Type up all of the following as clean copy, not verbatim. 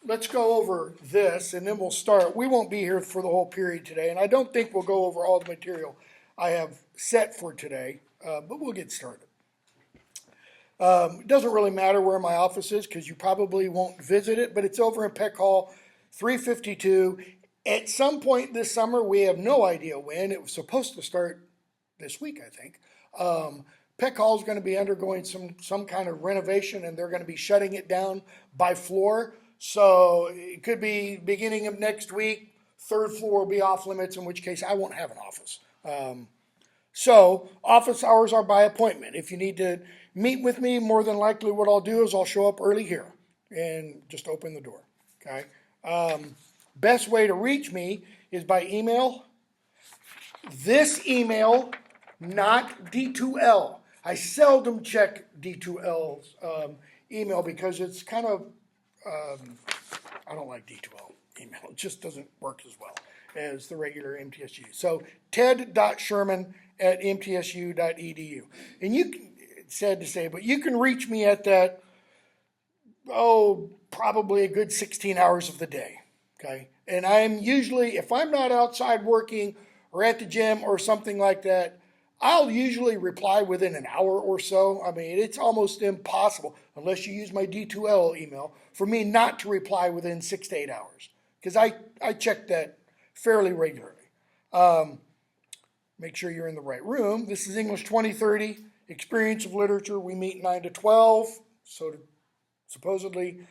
Let's go over this and then we'll start. We won't be here for the whole period today, and I don't think we'll go over all the material I have set for today, but we'll get started. It doesn't really matter where my office is because you probably won't visit it, but it's over in Peck Hall, 352. At some point this summer, we have no idea when. It was supposed to start this week, I think. Peck Hall is going to be undergoing some kind of renovation, and they're going to be shutting it down by floor. So it could be beginning of next week. Third floor will be off limits, in which case I won't have an office. So office hours are by appointment. If you need to meet with me, more than likely what I'll do is I'll show up early here and just open the door. Okay. Best way to reach me is by email. This email, not D2L. I seldom check D2L's email because it's kind of, I don't like D2L email. It just doesn't work as well as the regular MTSU. So ted.sherman@mtsu.edu. And you can, it's sad to say, but you can reach me at that, probably a good 16 hours of the day. Okay. And I'm usually, if I'm not outside working or at the gym or something like that, I'll usually reply within an hour or so. I mean, it's almost impossible, unless you use my D2L email, for me not to reply within 6 to 8 hours. Because I check that fairly regularly. Make sure you're in the right room. This is English 2030, Experience of Literature. We meet 9 to 12, so supposedly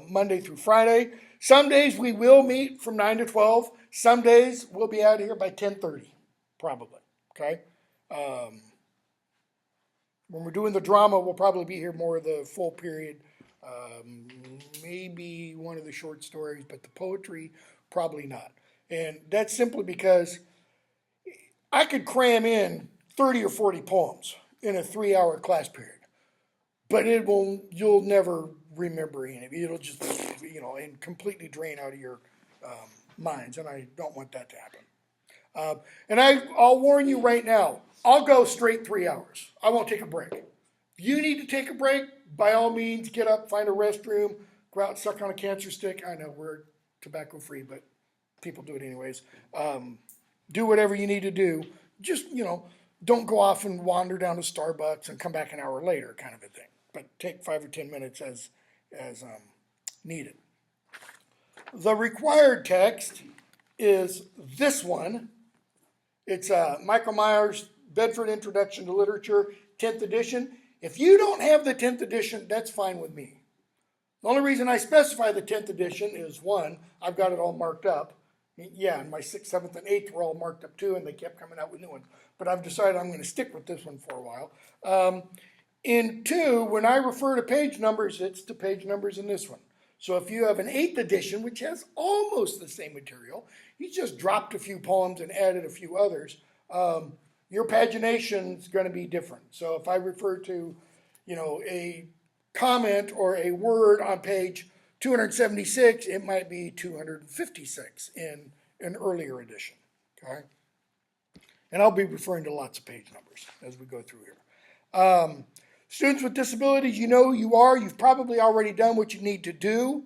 Monday through Friday. Some days we will meet from 9 to 12. Some days we'll be out of here by 10:30, probably, okay? When we're doing the drama, we'll probably be here more of the full period. Maybe one of the short stories, but the poetry, probably not. And that's simply because I could cram in 30 or 40 poems in a 3-hour class period, but you'll never remember any of it. It'll just, and completely drain out of your minds, and I don't want that to happen. And I'll warn you right now, I'll go straight 3 hours. I won't take a break. If you need to take a break, by all means, get up, find a restroom, go out, suck on a cancer stick. I know we're tobacco free, but people do it anyways. Do whatever you need to do. Just, don't go off and wander down to Starbucks and come back an hour later, kind of a thing. But take 5 or 10 minutes as needed. The required text is this one. It's Michael Myers' Bedford Introduction to Literature, 10th edition. If you don't have the 10th edition, that's fine with me. The only reason I specify the 10th edition is, one, I've got it all marked up. Yeah, and my 6th, 7th, and 8th were all marked up too, and they kept coming out with new ones. But I've decided I'm going to stick with this one for a while. In 2, when I refer to page numbers, it's the page numbers in this one. So if you have an 8th edition, which has almost the same material, you just dropped a few poems and added a few others, your pagination is going to be different. So if I refer to, a comment or a word on page 276, it might be 256 in an earlier edition, okay? And I'll be referring to lots of page numbers as we go through here. Students with disabilities, you know who you are. You've probably already done what you need to do,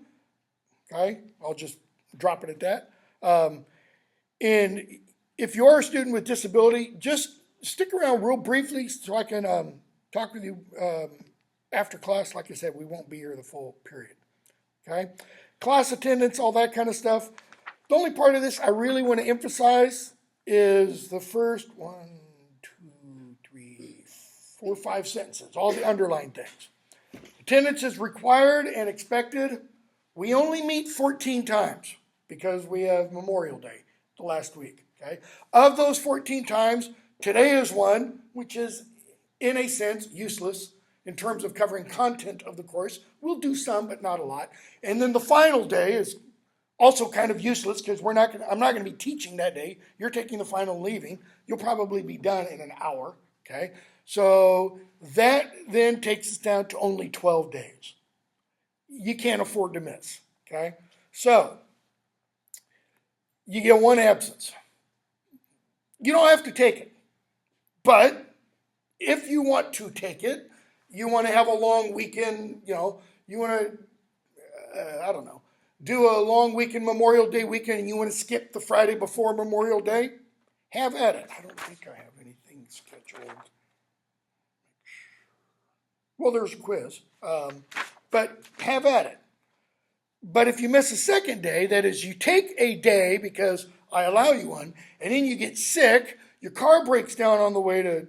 okay? I'll just drop it at that. And if you are a student with disability, just stick around real briefly so I can talk with you after class. Like I said, we won't be here the full period. Okay? Class attendance, all that kind of stuff. The only part of this I really want to emphasize is the first 1, 2, 3, 4, 5 sentences, all the underlined things. Attendance is required and expected. We only meet 14 times because we have Memorial Day the last week. Okay? Of those 14 times, today is one, which is, in a sense, useless in terms of covering content of the course. We'll do some, but not a lot. And then the final day is also kind of useless because I'm not going to be teaching that day. You're taking the final and leaving. You'll probably be done in an hour. Okay? So that then takes us down to only 12 days. You can't afford to miss. Okay? So you get one absence. You don't have to take it. But if you want to take it, you want to have a long weekend, you want to I don't know, do a long weekend, Memorial Day weekend, and you want to skip the Friday before Memorial Day, have at it. I don't think I have anything scheduled. Well, there's a quiz, but have at it. But if you miss a second day, that is, you take a day because I allow you one, and then you get sick, your car breaks down on the way to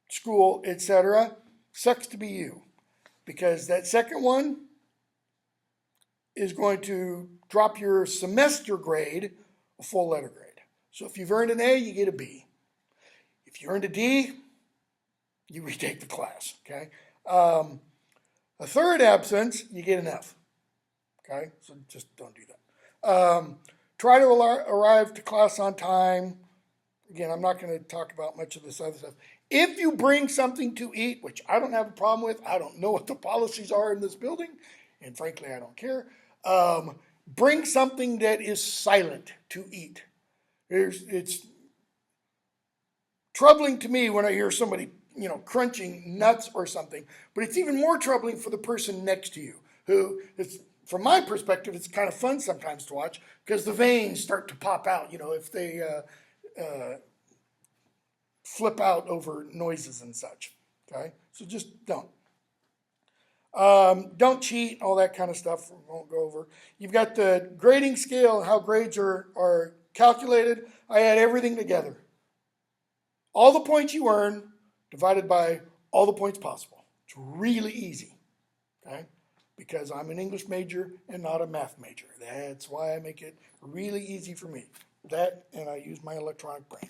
school, etc., sucks to be you. Because that second one is going to drop your semester grade a full letter grade. So if you've earned an A, you get a B. If you earned a D, you retake the class, okay? A third absence, you get an F, okay? So just don't do that. Try to arrive to class on time. Again, I'm not going to talk about much of this other stuff. If you bring something to eat, which I don't have a problem with, I don't know what the policies are in this building, and frankly, I don't care. Bring something that is silent to eat. It's troubling to me when I hear somebody, crunching nuts or something, but it's even more troubling for the person next to you, who, from my perspective, it's kind of fun sometimes to watch because the veins start to pop out, if they flip out over noises and such, okay? So just don't. Don't cheat, all that kind of stuff we won't go over. You've got the grading scale, how grades are calculated. I add everything together. All the points you earn divided by all the points possible. It's really easy, okay? Because I'm an English major and not a math major. That's why I make it really easy for me. That, and I use my electronic brain.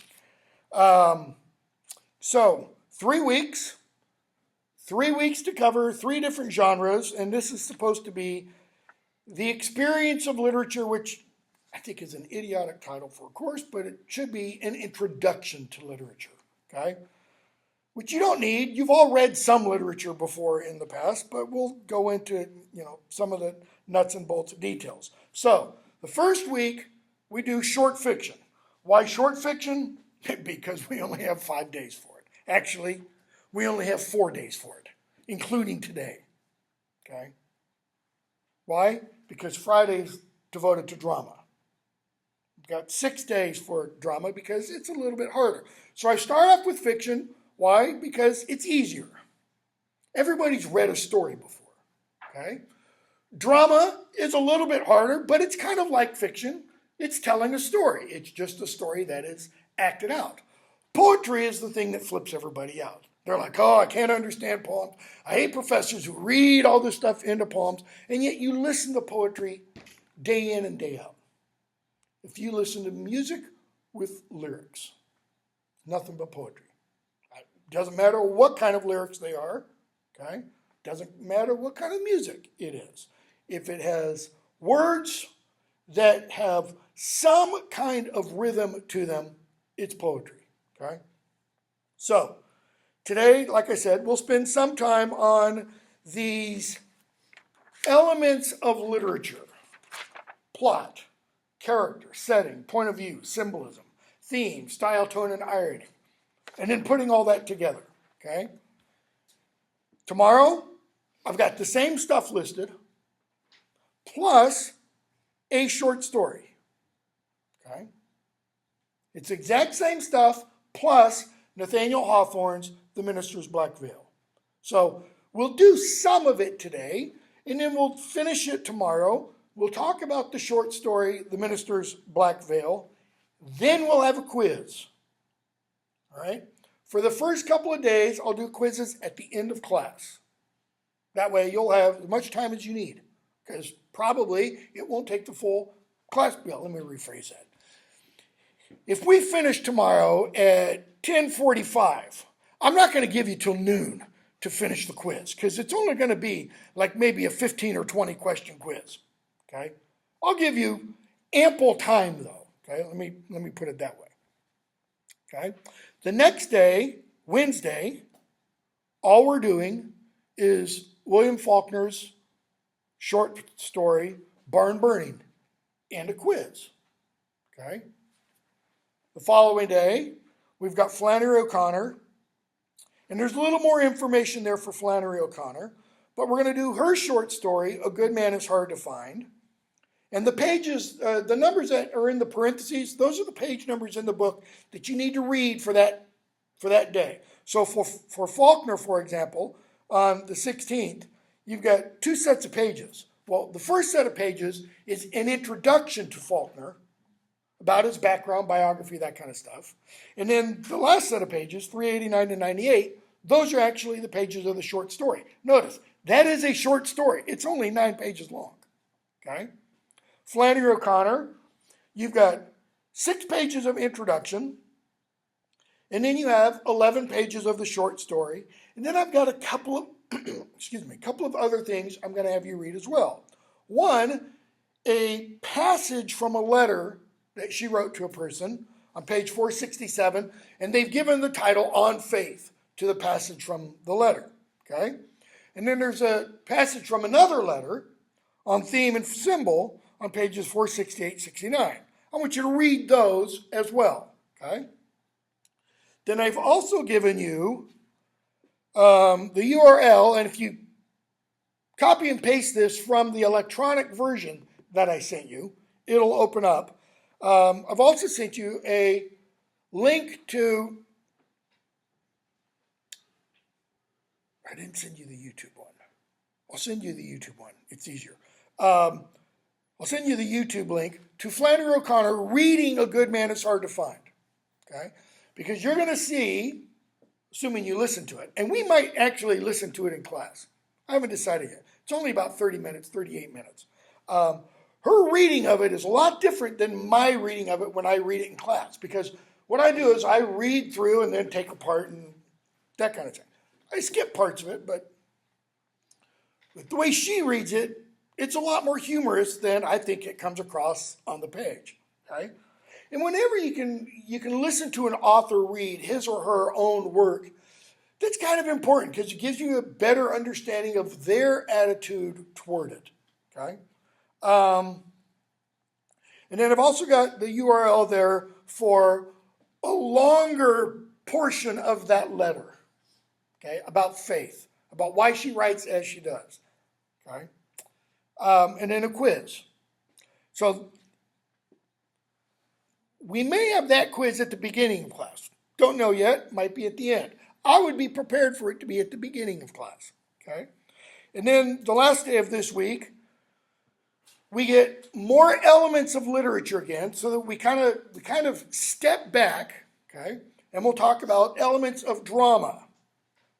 So 3 weeks. 3 weeks to cover 3 different genres, and this is supposed to be the experience of literature, which I think is an idiotic title for a course, but it should be an introduction to literature, okay? Which you don't need. You've all read some literature before in the past, but we'll go into, some of the nuts and bolts of details. So the first week, we do short fiction. Why short fiction? Because we only have 5 days for it. Actually, we only have 4 days for it, including today, okay? Why? Because Friday's devoted to drama. We've got 6 days for drama because it's a little bit harder. So I start off with fiction. Why? Because it's easier. Everybody's read a story before, okay? Drama is a little bit harder, but it's kind of like fiction. It's telling a story. It's just a story that is acted out. Poetry is the thing that flips everybody out. They're like, oh, I can't understand poems. I hate professors who read all this stuff into poems, and yet you listen to poetry day in and day out. If you listen to music with lyrics, nothing but poetry. It doesn't matter what kind of lyrics they are, okay? Doesn't matter what kind of music it is. If it has words that have some kind of rhythm to them, it's poetry, okay? So, today, like I said, we'll spend some time on these elements of literature: plot, character, setting, point of view, symbolism, theme, style, tone, and irony, and then putting all that together, okay? Tomorrow, I've got the same stuff listed, plus a short story, okay? It's the exact same stuff, plus Nathaniel Hawthorne's The Minister's Black Veil. So we'll do some of it today, and then we'll finish it tomorrow. We'll talk about the short story, The Minister's Black Veil. Then we'll have a quiz. All right? For the first couple of days, I'll do quizzes at the end of class. That way you'll have as much time as you need, because probably it won't take the full class. Well, let me rephrase that. If we finish tomorrow at 10:45, I'm not going to give you till noon to finish the quiz, because it's only going to be like maybe a 15 or 20 question quiz, okay? I'll give you ample time though, okay? Let me put it that way, okay? The next day, Wednesday, all we're doing is William Faulkner's short story, Barn Burning, and a quiz, okay? The following day, we've got Flannery O'Connor, and there's a little more information there for Flannery O'Connor, but we're going to do her short story, A Good Man is Hard to Find. And the pages, the numbers that are in the parentheses, those are the page numbers in the book that you need to read for that day. So for Faulkner, for example, on the 16th, you've got 2 sets of pages. Well, the first set of pages is an introduction to Faulkner, about his background, biography, that kind of stuff. And then the last set of pages, 389 to 98, those are actually the pages of the short story. Notice, that is a short story. It's only 9 pages long. Okay? Flannery O'Connor, you've got 6 pages of introduction, and then you have 11 pages of the short story. And then I've got a couple of, couple of other things I'm going to have you read as well. One, a passage from a letter that she wrote to a person on page 467, and they've given the title On Faith to the passage from the letter. Okay? And then there's a passage from another letter on theme and symbol on pages 468, 69. I want you to read those as well. Okay? Then I've also given you the URL, and if you copy and paste this from the electronic version that I sent you, it'll open up. I've also sent you a link to, I didn't send you the YouTube one. I'll send you the YouTube one. It's easier. I'll send you the YouTube link to Flannery O'Connor reading A Good Man is Hard to Find. Okay? Because you're going to see, assuming you listen to it, and we might actually listen to it in class. I haven't decided yet. It's only about 30 minutes, 38 minutes. Her reading of it is a lot different than my reading of it when I read it in class. Because what I do is I read through and then take apart and that kind of thing. I skip parts of it, but the way she reads it, it's a lot more humorous than I think it comes across on the page. Okay? And whenever you can listen to an author read his or her own work, that's kind of important because it gives you a better understanding of their attitude toward it. Okay? And then I've also got the URL there for a longer portion of that letter, okay, about faith, about why she writes as she does, okay? And then a quiz. So we may have that quiz at the beginning of class. Don't know yet, might be at the end. I would be prepared for it to be at the beginning of class, okay? And then the last day of this week, we get more elements of literature again, so that we kind of step back, okay? And we'll talk about elements of drama.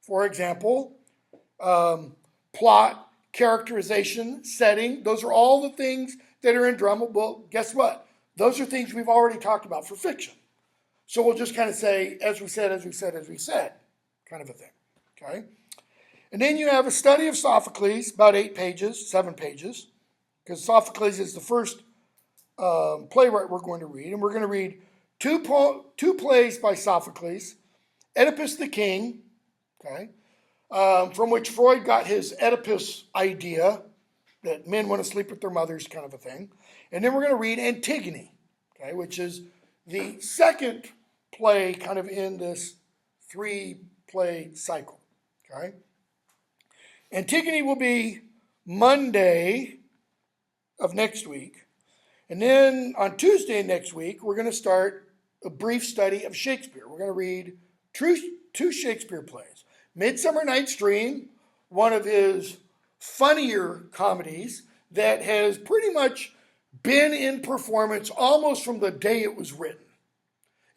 For example, plot, characterization, setting. Those are all the things that are in drama. Well, guess what? Those are things we've already talked about for fiction. So we'll just kind of say, as we said, as we said, as we said, kind of a thing, okay? And then you have a study of Sophocles, about 8 pages, 7 pages, because Sophocles is the first playwright we're going to read. And we're going to read two plays by Sophocles, Oedipus the King, okay, from which Freud got his Oedipus idea, that men want to sleep with their mothers kind of a thing. And then we're going to read Antigone, okay, which is the second play kind of in this 3-play cycle, okay. Antigone will be Monday of next week. And then on Tuesday next week, we're going to start a brief study of Shakespeare. We're going to read two Shakespeare plays. Midsummer Night's Dream, one of his funnier comedies that has pretty much been in performance almost from the day it was written.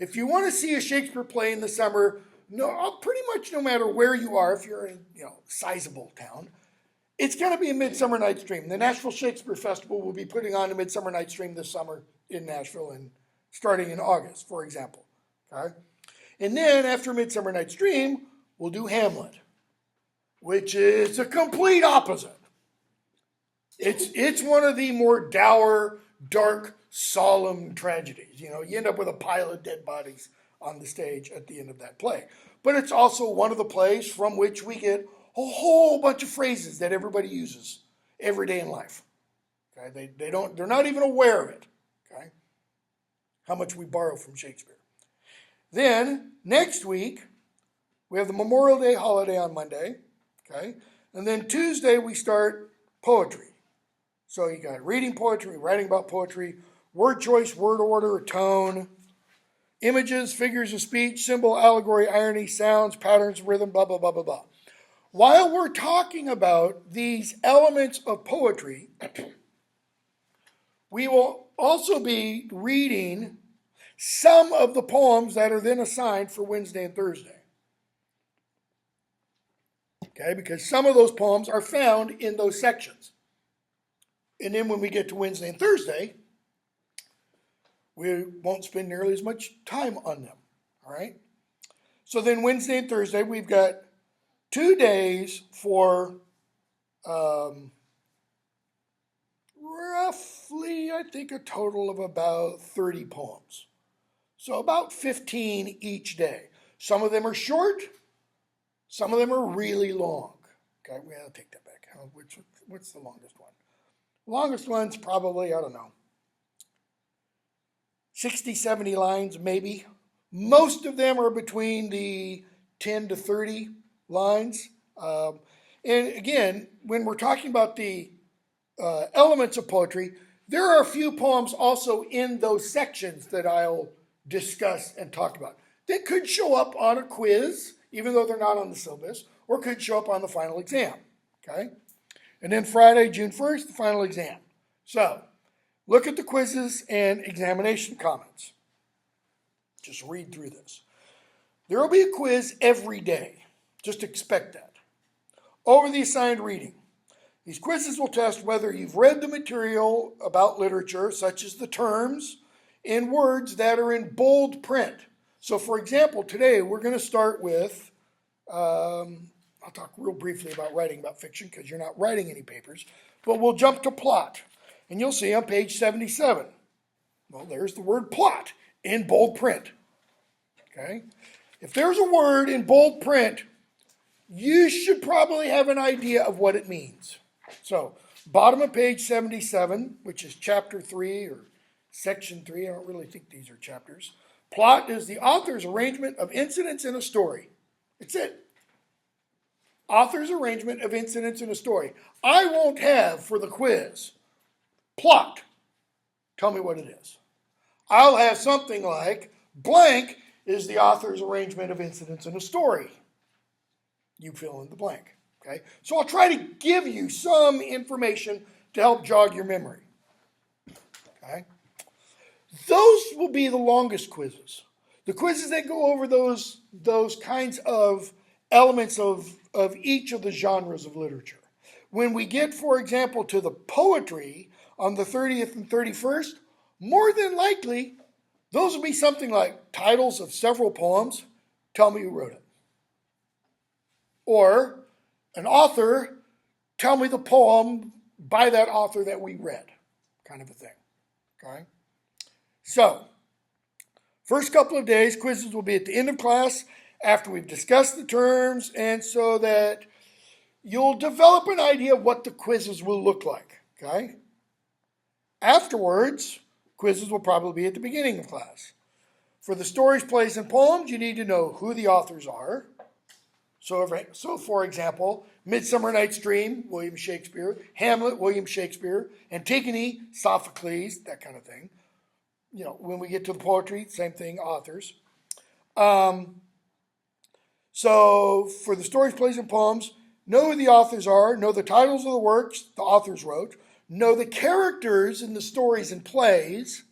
If you want to see a Shakespeare play in the summer, pretty much no matter where you are, if you're in a sizable town, it's going to be a Midsummer Night's Dream. The Nashville Shakespeare Festival will be putting on a Midsummer Night's Dream this summer in Nashville, and starting in August, for example. Okay? And then after Midsummer Night's Dream, we'll do Hamlet, which is a complete opposite. It's one of the more dour, dark, solemn tragedies. You end up with a pile of dead bodies on the stage at the end of that play. But it's also one of the plays from which we get a whole bunch of phrases that everybody uses every day in life. Okay? They're not even aware of it. Okay? How much we borrow from Shakespeare. Then next week, we have the Memorial Day holiday on Monday. Okay? And then Tuesday we start poetry. So you got reading poetry, writing about poetry, word choice, word order, tone, images, figures of speech, symbol, allegory, irony, sounds, patterns, rhythm, blah, blah, blah, blah, blah. While we're talking about these elements of poetry, we will also be reading some of the poems that are then assigned for Wednesday and Thursday. Okay, because some of those poems are found in those sections. And then when we get to Wednesday and Thursday, we won't spend nearly as much time on them. All right? So then Wednesday and Thursday, we've got 2 days for roughly, I think, a total of about 30 poems. So about 15 each day. Some of them are short. Some of them are really long. Okay, well, I'll take that back. What's the longest one? The longest one's probably, I don't know, 60, 70 lines maybe. Most of them are between the 10 to 30 lines. And again, when we're talking about the elements of poetry, there are a few poems also in those sections that I'll discuss and talk about. They could show up on a quiz, even though they're not on the syllabus, or could show up on the final exam. Okay? And then Friday, June 1st, the final exam. So, look at the quizzes and examination comments. Just read through this. There will be a quiz every day. Just expect that. Over the assigned reading. These quizzes will test whether you've read the material about literature, such as the terms, in words that are in bold print. So, for example, today we're going to start with, I'll talk real briefly about writing about fiction because you're not writing any papers, but we'll jump to plot. And you'll see on page 77, well, there's the word plot in bold print. Okay? If there's a word in bold print, you should probably have an idea of what it means. So, bottom of page 77, which is chapter 3 or section 3, I don't really think these are chapters. Plot is the author's arrangement of incidents in a story. It's it. Author's arrangement of incidents in a story. I won't have for the quiz, plot. Tell me what it is. I'll have something like, blank is the author's arrangement of incidents in a story. You fill in the blank. Okay? So I'll try to give you some information to help jog your memory. Okay? Those will be the longest quizzes. The quizzes that go over those kinds of elements of each of the genres of literature. When we get, for example, to the poetry on the 30th and 31st, more than likely, those will be something like titles of several poems. Tell me who wrote it. Or an author, tell me the poem by that author that we read, kind of a thing. Okay? So, first couple of days, quizzes will be at the end of class after we've discussed the terms, and so that you'll develop an idea of what the quizzes will look like. Okay? Afterwards, quizzes will probably be at the beginning of class. For the stories, plays, and poems, you need to know who the authors are. So, for example, Midsummer Night's Dream, William Shakespeare, Hamlet, William Shakespeare, Antigone, Sophocles, that kind of thing. You know, when we get to the poetry, same thing, authors. So, for the stories, plays, and poems, know who the authors are, know the titles of the works the authors wrote, know the characters in the stories and plays.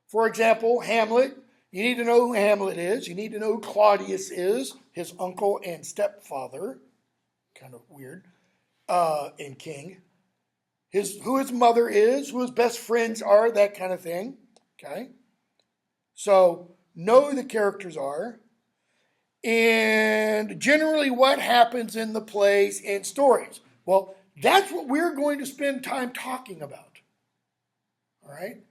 For example, Hamlet, you need to know who Hamlet is. You need to know who Claudius is, his uncle and stepfather. Kind of weird. And king. Who his mother is, who his best friends are, that kind of thing. Okay? So, know who the characters are. And generally what happens in the plays and stories. Well, that's what we're going to spend time talking about. All right?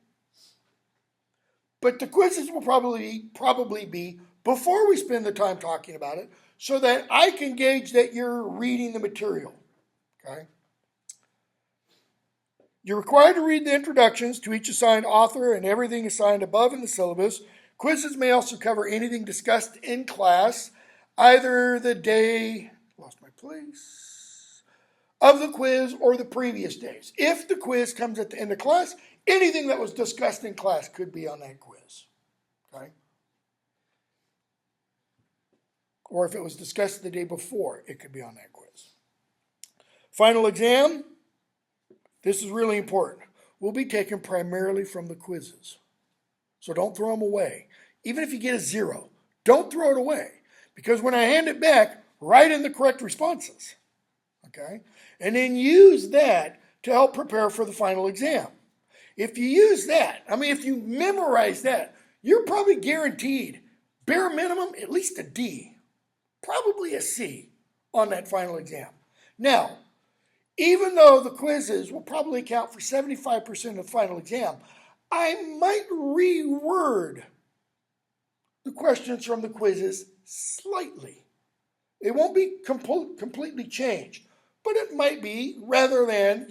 But the quizzes will probably be before we spend the time talking about it so that I can gauge that you're reading the material. Okay? You're required to read the introductions to each assigned author and everything assigned above in the syllabus. Quizzes may also cover anything discussed in class, either the day, lost my place, of the quiz or the previous days. If the quiz comes at the end of class, anything that was discussed in class could be on that quiz. Okay? Or if it was discussed the day before, it could be on that quiz. Final exam, this is really important, will be taken primarily from the quizzes. So don't throw them away. Even if you get a 0, don't throw it away. Because when I hand it back, write in the correct responses. Okay? And then use that to help prepare for the final exam. If you use that, if you memorize that, you're probably guaranteed, bare minimum, at least a D, probably a C on that final exam. Now, even though the quizzes will probably account for 75% of the final exam, I might reword the questions from the quizzes slightly. It won't be completely changed, but it might be, rather than,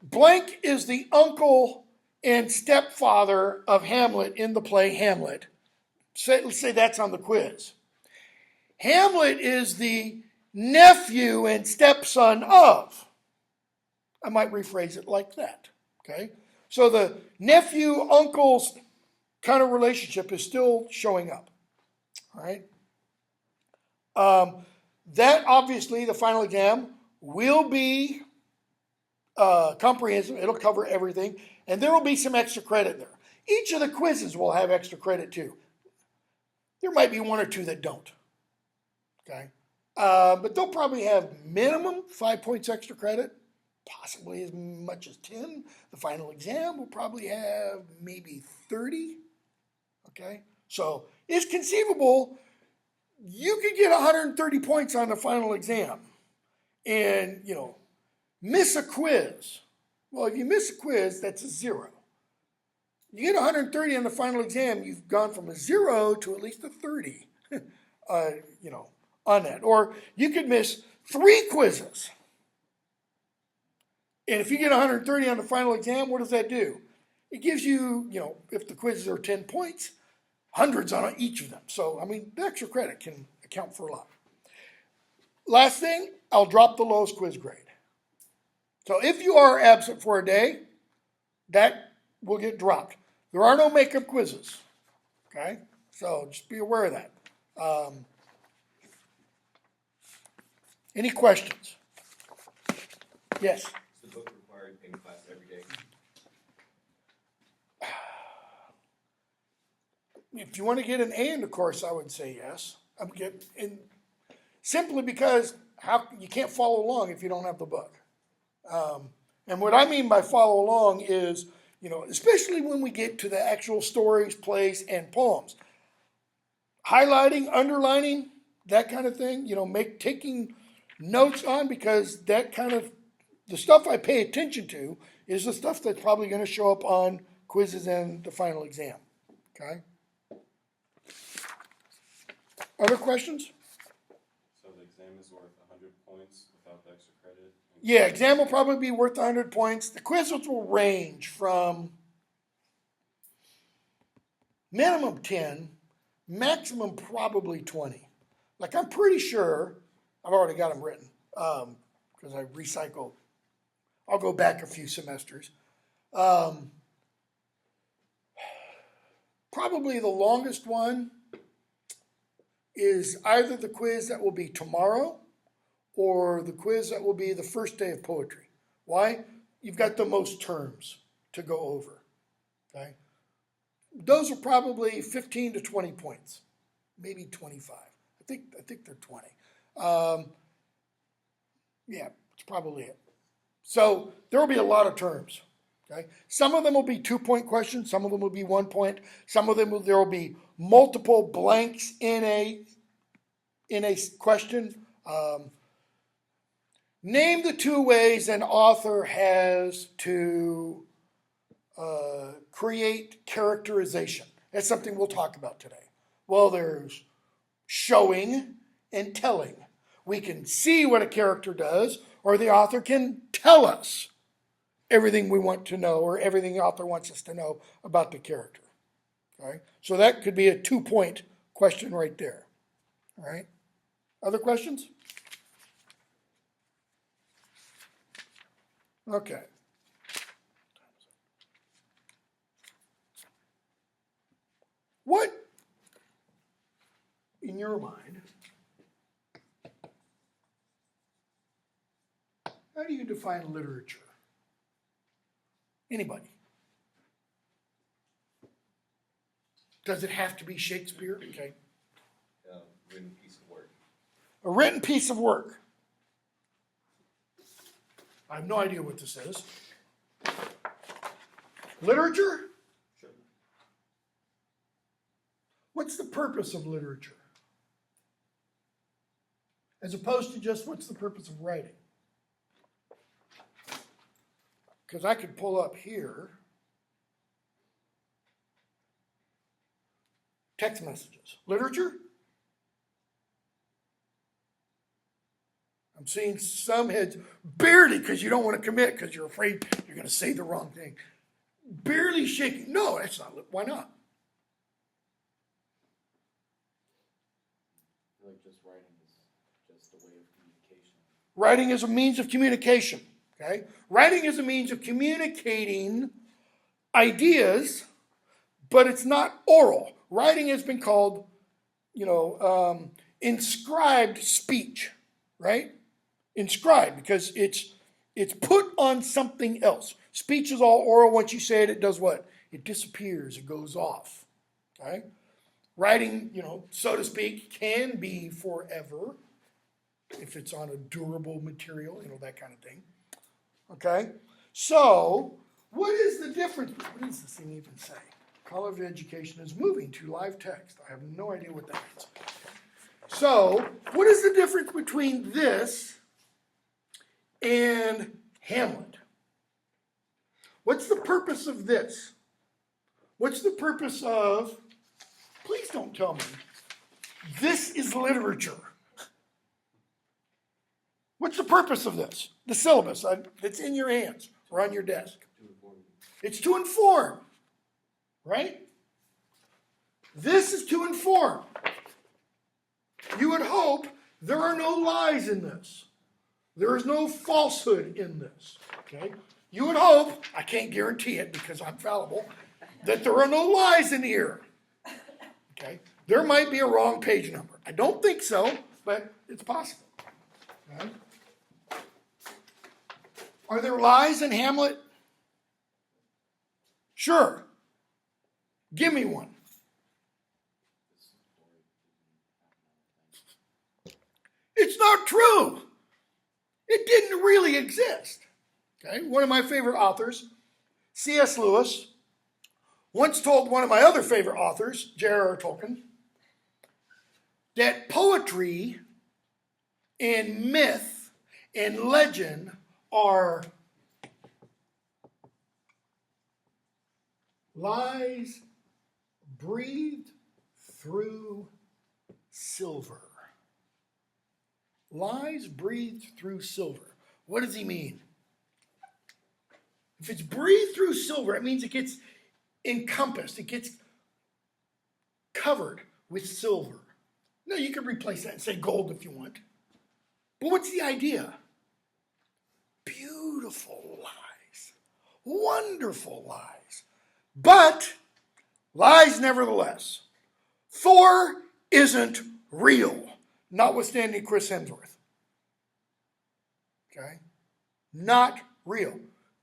blank is the uncle and stepfather of Hamlet in the play Hamlet. Let's say that's on the quiz. Hamlet is the nephew and stepson of. I might rephrase it like that. Okay? So the nephew-uncle's kind of relationship is still showing up. All right? That obviously, the final exam will be comprehensive. It'll cover everything. And there will be some extra credit there. Each of the quizzes will have extra credit too. There might be 1 or 2 that don't. Okay? But they'll probably have minimum 5 points extra credit, possibly as much as 10. The final exam will probably have maybe 30. Okay? So it's conceivable you could get 130 points on the final exam and, miss a quiz. Well, if you miss a quiz, that's a 0. You get 130 on the final exam, you've gone from a 0 to at least a 30, on that. Or you could miss 3 quizzes. And if you get 130 on the final exam, what does that do? It gives you, if the quizzes are 10 points, hundreds on each of them. So, the extra credit can account for a lot. Last thing, I'll drop the lowest quiz grade. So if you are absent for a day, that will get dropped. There are no makeup quizzes. Okay? So just be aware of that. Any questions? Yes? Is the book required in class every day? If you want to get an A in the course, I would say yes. Simply because you can't follow along if you don't have the book. And what I mean by follow along is, especially when we get to the actual stories, plays, and poems, highlighting, underlining, that kind of thing, taking notes on, because that kind of, the stuff I pay attention to is the stuff that's probably going to show up on quizzes and the final exam. Okay? Other questions? So the exam is worth 100 points without the extra credit? Yeah, exam will probably be worth 100 points. The quizzes will range from minimum 10, maximum probably 20. Like, I'm pretty sure, I've already got them written, because I recycle. I'll go back a few semesters. Probably the longest one is either the quiz that will be tomorrow or the quiz that will be the first day of poetry. Why? You've got the most terms to go over. Okay? Those are probably 15 to 20 points, maybe 25. I think they're 20. Yeah, it's probably it. So there will be a lot of terms. Okay? Some of them will be 2-point questions. Some of them will be 1 point. Some of them there will be multiple blanks in a question. Name the 2 ways an author has to create characterization. That's something we'll talk about today. Well, there's showing and telling. We can see what a character does, or the author can tell us everything we want to know, or everything the author wants us to know about the character. Okay? So that could be a 2-point question right there. All right? Other questions? Okay. What, in your mind, how do you define literature? Anybody? Does it have to be Shakespeare? Okay. Written piece of work. A written piece of work. I have no idea what this is. Literature? Sure. What's the purpose of literature? As opposed to just what's the purpose of writing? Because I could pull up here text messages. Literature? I'm seeing some heads, barely, because you don't want to commit because you're afraid you're going to say the wrong thing. Barely shaking. No, that's not. Why not? I feel like just writing is just a way of communication. Writing is a means of communication. Okay? Writing is a means of communicating ideas, but it's not oral. Writing has been called, inscribed speech, right? Inscribed, because it's put on something else. Speech is all oral. Once you say it, it does what? It disappears. It goes off. Okay? Writing, so to speak, can be forever if it's on a durable material, that kind of thing. Okay? So, what is the difference? What does this thing even say? College education is moving to live text. I have no idea what that means. So, what is the difference between this and Hamlet? What's the purpose of this? What's the purpose of, please don't tell me, this is literature. What's the purpose of this? The syllabus that's in your hands or on your desk. It's to inform, right? This is to inform. You would hope there are no lies in this. There is no falsehood in this, okay? You would hope, I can't guarantee it because I'm fallible, that there are no lies in here, okay? There might be a wrong page number. I don't think so, but it's possible, okay? Are there lies in Hamlet? Sure. Give me one. It's not true. It didn't really exist. Okay? One of my favorite authors, C.S. Lewis, once told one of my other favorite authors, J.R.R. Tolkien, that poetry and myth and legend are lies breathed through silver. Lies breathed through silver. What does he mean? If it's breathed through silver, it means it gets encompassed. It gets covered with silver. No, you can replace that and say gold if you want. But what's the idea? Beautiful lies. Wonderful lies. But lies nevertheless. Thor isn't real, notwithstanding Chris Hemsworth. Okay? Not real.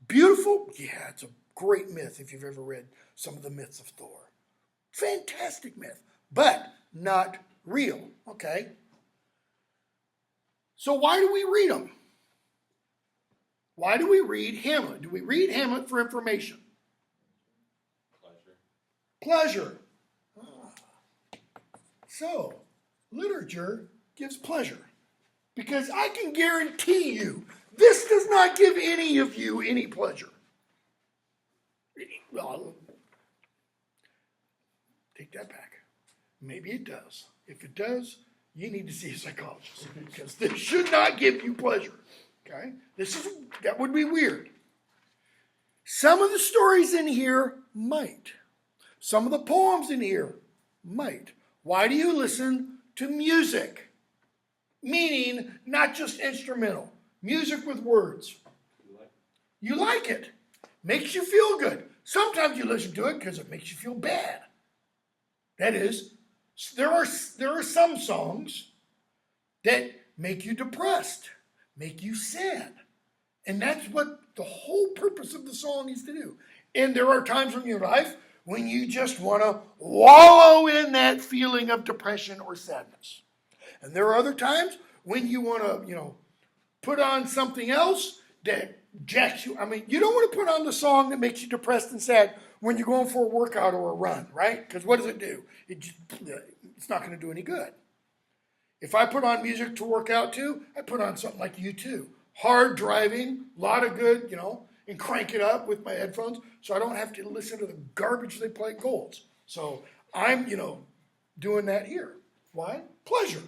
Beautiful? Yeah, it's a great myth if you've ever read some of the myths of Thor. Fantastic myth, but not real. Okay? So why do we read them? Why do we read Hamlet? Do we read Hamlet for information? Pleasure. So, literature gives pleasure. Because I can guarantee you, this does not give any of you any pleasure. Well, take that back. Maybe it does. If it does, you need to see a psychologist. Because this should not give you pleasure. Okay? That would be weird. Some of the stories in here might. Some of the poems in here might. Why do you listen to music? Meaning, not just instrumental. Music with words. You like it. Makes you feel good. Sometimes you listen to it because it makes you feel bad. That is, there are some songs that make you depressed, make you sad. And that's what the whole purpose of the song is to do. And there are times in your life when you just want to wallow in that feeling of depression or sadness. And there are other times when you want to, put on something else that jacks you. I mean, you don't want to put on the song that makes you depressed and sad when you're going for a workout or a run, right? Because what does it do? It's not going to do any good. If I put on music to work out to, I put on something like U2. Hard driving, a lot of good, and crank it up with my headphones so I don't have to listen to the garbage they play at Gold's. So I'm, doing that here. Why? Pleasure.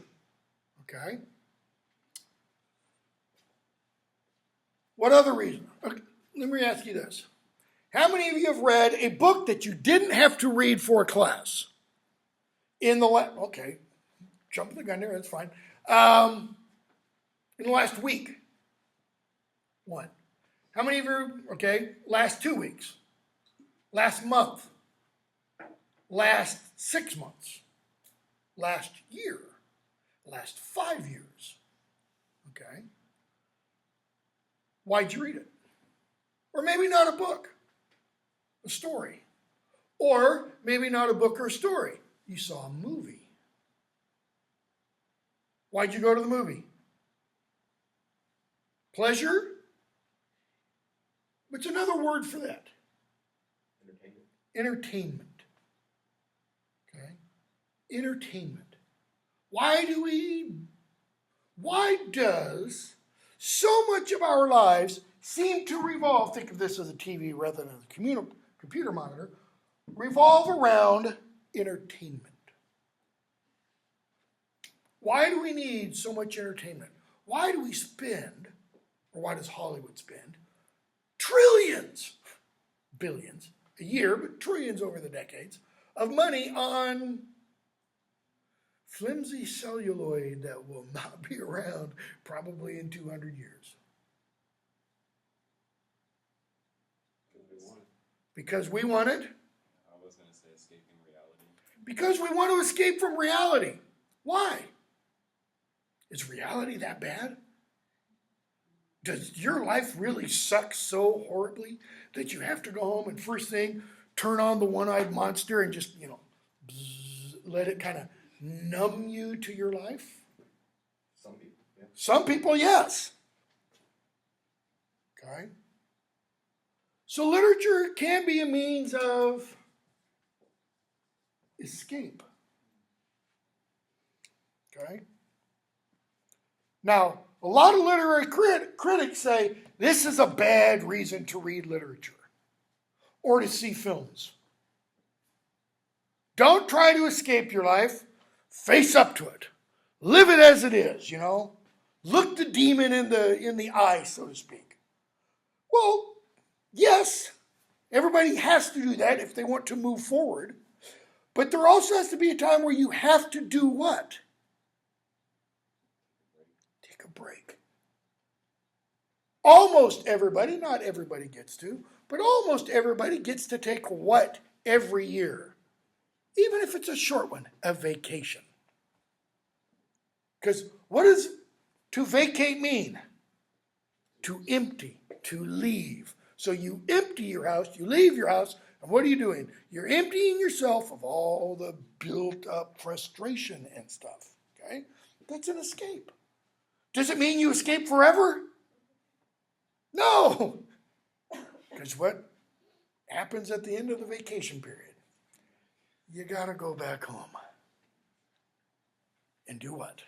Okay? What other reason? Okay, let me ask you this. How many of you have read a book that you didn't have to read for a class? Okay, jumping the gun there, that's fine. In the last week? One. How many of you, last 2 weeks? Last month? Last 6 months? Last year? Last 5 years? Okay. Why'd you read it? Or maybe not a book, a story. Or maybe not a book or a story. You saw a movie. Why'd you go to the movie? Pleasure? What's another word for that? Entertainment. Okay? Entertainment. Why does so much of our lives seem to revolve, think of this as a TV rather than a computer monitor, revolve around entertainment? Why do we need so much entertainment? Why do we spend, or why does Hollywood spend, trillions, billions a year, but trillions over the decades, of money on flimsy celluloid that will not be around probably in 200 years? Because we want it? I was going to say escaping reality. Because we want to escape from reality. Why? Is reality that bad? Does your life really suck so horribly that you have to go home and first thing turn on the one-eyed monster and just, let it kind of numb you to your life? Some people, yeah. Some people, yes. Okay. So literature can be a means of escape. Okay. Now, a lot of literary critics say this is a bad reason to read literature or to see films. Don't try to escape your life. Face up to it. Live it as it is, Look the demon in the eye, so to speak. Well, yes, everybody has to do that if they want to move forward. But there also has to be a time where you have to do what? Take a break. Almost everybody, not everybody gets to, but almost everybody gets to take what every year? Even if it's a short one, a vacation. Because what does to vacate mean? To empty, to leave. So you empty your house, you leave your house, and what are you doing? You're emptying yourself of all the built up frustration and stuff. Okay? That's an escape. Does it mean you escape forever? No. Because what happens at the end of the vacation period? You got to go back home. And do what?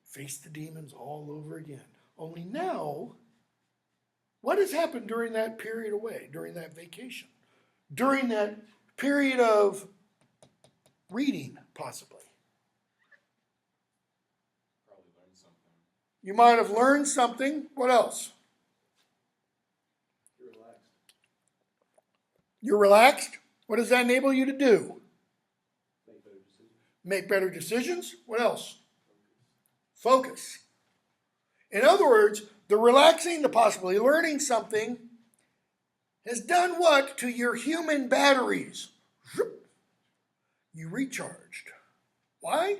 Face the demons all over again. Only now, what has happened during that period away, during that vacation? During that period of reading, possibly? Probably learned something. You might have learned something. What else? You're relaxed. You're relaxed? What does that enable you to do? Make better decisions. Make better decisions? What else? Focus. In other words, The relaxing, the possibly learning something has done what to your human batteries? You recharged. Why?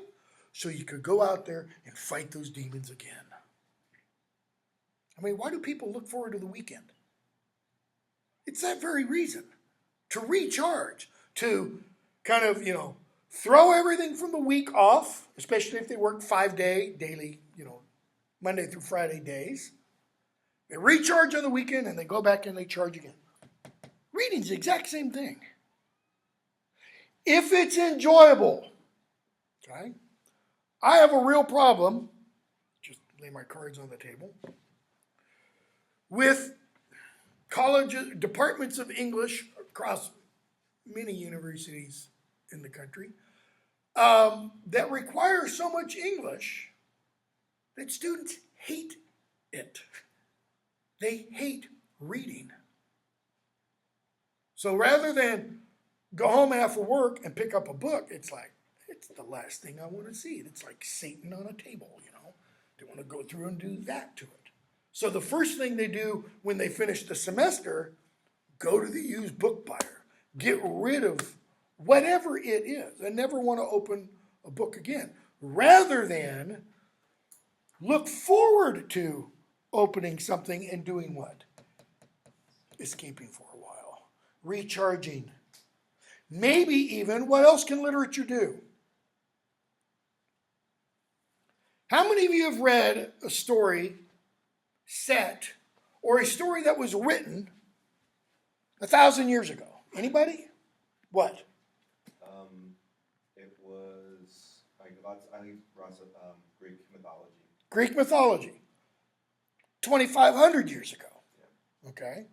So you could go out there and fight those demons again. I mean, why do people look forward to the weekend? It's that very reason. To recharge, to kind of, throw everything from the week off, especially if they work 5-day, daily, Monday through Friday days. They recharge on the weekend and they go back and they charge again. Reading's the exact same thing. If it's enjoyable, okay, I have a real problem, just lay my cards on the table, with colleges, departments of English across many universities in the country that require so much English that students hate it. They hate reading. So rather than go home after work and pick up a book, it's the last thing I want to see. It's like Satan on a table, They want to go through and do that to it. So the first thing they do when they finish the semester, go to the used book buyer. Get rid of whatever it is and never want to open a book again. Rather than look forward to opening something and doing what? Escaping for a while. Recharging. Maybe even, what else can literature do? How many of you have read a story set or a story that was written 1,000 years ago? Anybody? What? It was, I think Greek mythology. Greek mythology. 2,500 years ago. Yeah. Okay.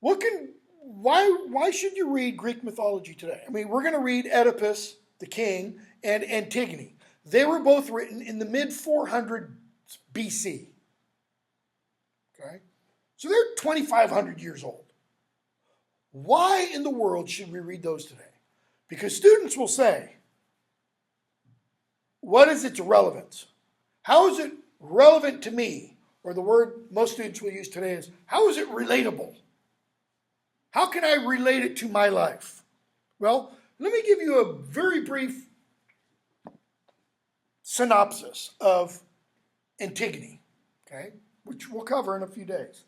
Why should you read Greek mythology today? I mean, we're going to read Oedipus, the king, and Antigone. They were both written in the mid-400s BC. Okay? So they're 2,500 years old. Why in the world should we read those today? Because students will say, what is its relevance? How is it relevant to me? Or the word most students will use today is, how is it relatable? How can I relate it to my life? Well, let me give you a very brief synopsis of Antigone, okay, which we'll cover in a few days.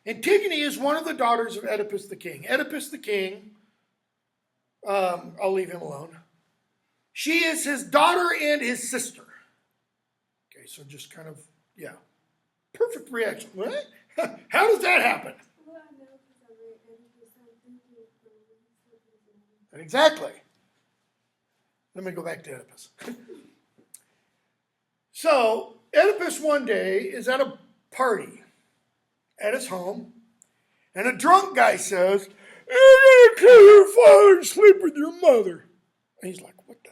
Antigone is one of the daughters of Oedipus the king. Oedipus the king, I'll leave him alone. She is his daughter and his sister. Okay, so just kind of, perfect reaction. What? How does that happen? Exactly. Let me go back to Oedipus. So, Oedipus one day is at a party at his home, and a drunk guy says, "You're going to kill your father and sleep with your mother." And he's like, what the?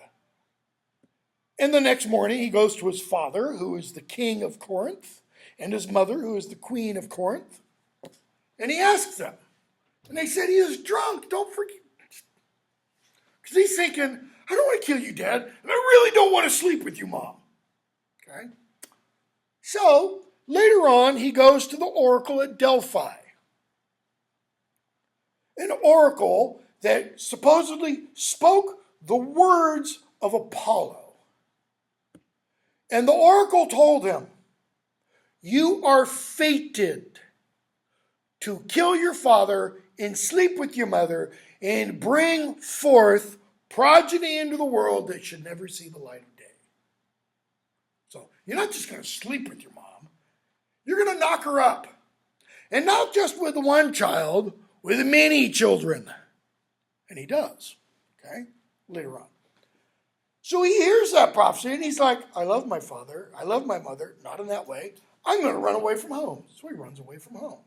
And the next morning, he goes to his father, who is the king of Corinth, and his mother, who is the queen of Corinth, and he asks them. And they said, he is drunk, don't forget. Because he's thinking, I don't want to kill you, Dad, and I really don't want to sleep with you, Mom. Okay? So, later on, he goes to the oracle at Delphi. An oracle that supposedly spoke the words of Apollo. And the oracle told him, you are fated to kill your father and sleep with your mother and bring forth progeny into the world that should never see the light of day. So you're not just going to sleep with your mom. You're going to knock her up. And not just with one child, with many children. And he does. Okay? Later on. So he hears that prophecy and he's like, I love my father. I love my mother. Not in that way. I'm going to run away from home. So he runs away from home.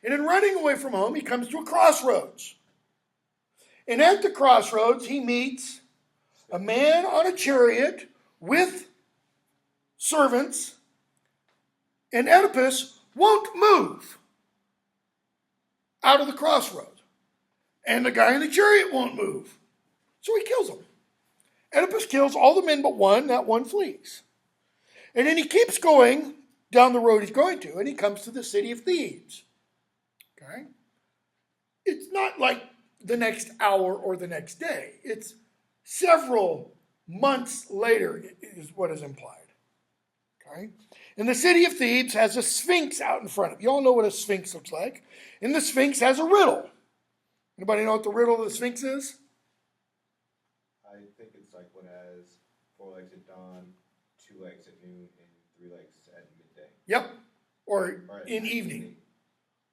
And in running away from home, he comes to a crossroads. And at the crossroads, he meets a man on a chariot with servants. And Oedipus won't move out of the crossroads. And the guy in the chariot won't move. So he kills him. Oedipus kills all the men but one. That one flees. And then he keeps going down the road he's going to, and he comes to the city of Thebes. Okay? It's not like the next hour or the next day. It's several months later is what is implied. Okay? And the city of Thebes has a sphinx out in front of it. You all know what a sphinx looks like. And the sphinx has a riddle. Anybody know what the riddle of the sphinx is? I think it's like one has 4 legs at dawn, 2 legs at noon, and 3 legs at midday. Yep. Or in evening.